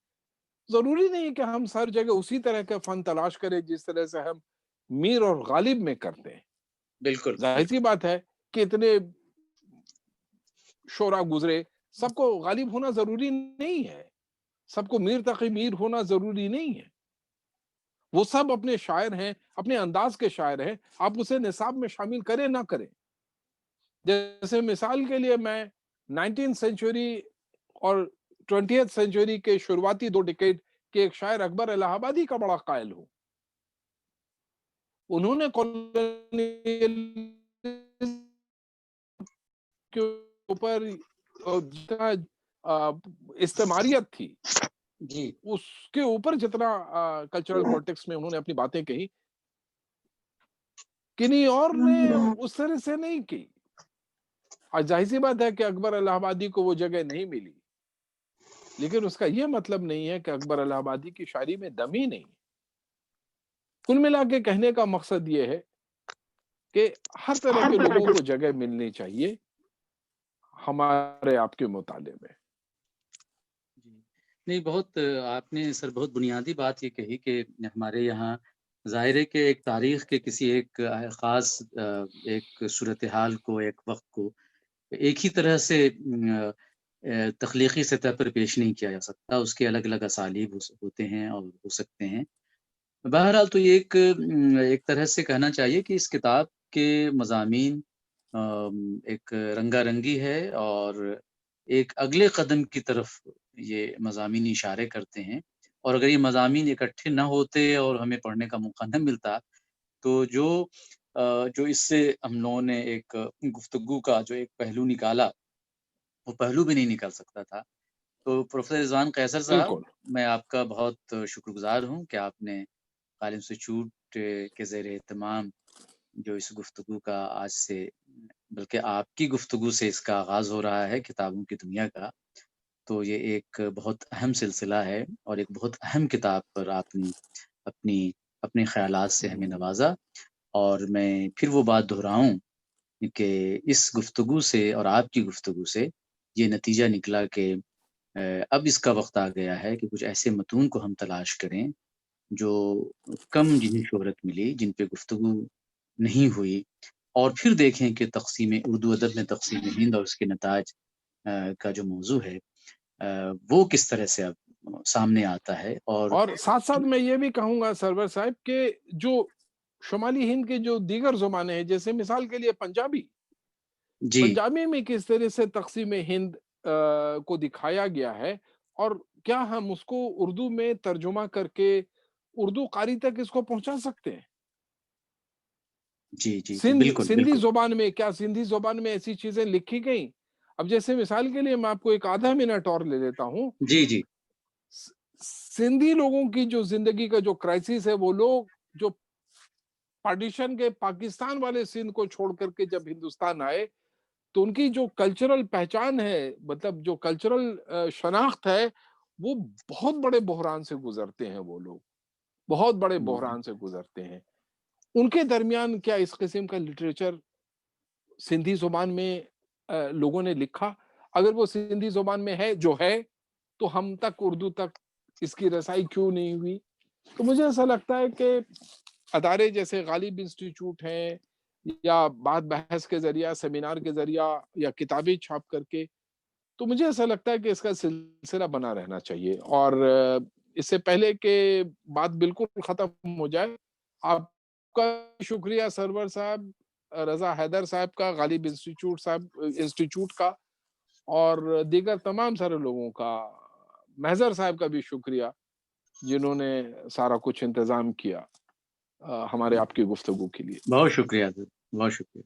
ضروری نہیں کہ ہم ہر جگہ اسی طرح کا فن تلاش کریں جس طرح سے ہم میر اور غالب میں کرتے ہیں۔ بالکل ظاہر سی بالکل بات ہے کہ اتنے شعرا گزرے، سب کو غالب ہونا ضروری نہیں ہے، سب کو میر تقی میر ہونا ضروری نہیں ہے۔ وہ سب اپنے شاعر ہیں، اپنے انداز کے شاعر ہیں، آپ اسے نصاب میں شامل کریں نہ کریں۔ جیسے مثال کے لیے میں 19 سینچوری اور 20th سینچوری کے شروعاتی 2 ڈیکیڈ کے ایک شاعر اکبر الہ آبادی کا بڑا قائل ہوں۔ انہوں نے کولونیلزم کے اوپر جتنا استعماریت تھی، جی اس کے اوپر جتنا کلچرل پالیٹکس میں انہوں نے اپنی باتیں کہی، کنی اور نے اس طرح سے نہیں کی۔ اور ظاہر سی بات ہے کہ اکبر الہ آبادی کو وہ جگہ نہیں ملی، لیکن اس کا یہ مطلب نہیں ہے کہ اکبر الہ آبادی کی شاعری میں دم ہی نہیں۔ کل ملا کے کہنے کا مقصد یہ ہے کہ ہر طرح کے لوگوں کو جگہ ملنی چاہیے ہمارے آپ کے مطالعے میں۔ جی نہیں، بہت آپ نے سر بہت بنیادی بات یہ کہی کہ ہمارے یہاں ظاہر ہے کہ ایک تاریخ کے کسی ایک خاص ایک صورتحال کو، ایک وقت کو ایک ہی طرح سے تخلیقی سطح پر پیش نہیں کیا جا سکتا، اس کے الگ-الگ اسالیب ہوتے ہیں اور ہو سکتے ہیں۔ بہرحال تو یہ ایک طرح سے کہنا چاہیے کہ اس کتاب کے مضامین ایک رنگا رنگی ہے، اور ایک اگلے قدم کی طرف یہ مضامین اشارے کرتے ہیں، اور اگر یہ مضامین اکٹھے نہ ہوتے اور ہمیں پڑھنے کا موقع نہ ملتا، تو جو اس سے ہم لوگوں نے ایک گفتگو کا جو ایک پہلو نکالا، وہ پہلو بھی نہیں نکل سکتا تھا۔ تو پروفیسر رضوان قیصر صاحب، بالکل۔ میں آپ کا بہت شکر گزار ہوں کہ آپ نے عالم انسٹیٹیوٹ کے زیر اہتمام جو اس گفتگو کا آج سے، بلکہ آپ کی گفتگو سے اس کا آغاز ہو رہا ہے کتابوں کی دنیا کا، تو یہ ایک بہت اہم سلسلہ ہے، اور ایک بہت اہم کتاب پر آپ نے اپنی اپنے خیالات سے ہمیں نوازا، اور میں پھر وہ بات دہراؤں کہ اس گفتگو سے اور آپ کی گفتگو سے یہ نتیجہ نکلا کہ اب اس کا وقت آ گیا ہے کہ کچھ ایسے متون کو ہم تلاش کریں جو کم جنہیں شہرت ملی، جن پہ گفتگو نہیں ہوئی، اور پھر دیکھیں کہ اردو ادب میں تقسیم ہند اور اس کے نتائج کا جو موضوع ہے، وہ کس طرح سے اب سامنے آتا ہے، اور اور ساتھ ساتھ میں یہ بھی کہوں گا سرور صاحب کہ جو شمالی ہند کے جو دیگر زبانیں ہیں، جیسے مثال کے لیے پنجابی، جی، پنجابی میں کس طرح سے تقسیم ہند کو دکھایا گیا ہے، اور کیا ہم اس کو اردو میں ترجمہ کر کے اردو قاری تک اس کو پہنچا سکتے ہیں؟ جی، جی، جی، بالکل، سندھی بالکل۔ زبان میں کیا سندھی زبان میں ایسی چیزیں لکھی گئیں؟ اب جیسے مثال کے لیے میں آپ کو ایک آدھا منٹ اور لے لیتا ہوں۔ جی، جی، س- سندھی لوگوں کی جو زندگی کا جو کرائسس ہے، وہ لوگ جو پارٹیشن کے پاکستان والے سندھ کو چھوڑ کر کے جب ہندوستان آئے، تو ان کی جو کلچرل پہچان ہے، مطلب جو کلچرل شناخت ہے، وہ بہت بڑے بحران سے گزرتے ہیں، وہ لوگ بہت بڑے ہوں، بحران سے گزرتے ہیں۔ ان کے درمیان کیا اس قسم کا لٹریچر سندھی زبان میں لوگوں نے لکھا؟ اگر وہ سندھی زبان میں ہے جو ہے، تو ہم تک اردو تک اس کی رسائی کیوں نہیں ہوئی؟ تو مجھے ایسا لگتا ہے کہ ادارے جیسے غالب انسٹیٹیوٹ ہیں، یا بات بحث کے ذریعہ، سیمینار کے ذریعہ، یا کتابیں چھاپ کر کے، تو مجھے ایسا لگتا ہے کہ اس کا سلسلہ بنا رہنا چاہیے۔ اور اس سے پہلے کہ بات بالکل ختم ہو جائے، آپ کا شکریہ سرور صاحب، رضا حیدر صاحب کا، غالب انسٹیٹیوٹ کا، اور دیگر تمام سارے لوگوں کا، محضر صاحب کا بھی شکریہ، جنہوں نے سارا کچھ انتظام کیا ہمارے آپ کی گفتگو کے لیے۔ بہت شکریہ، بہت شکریہ۔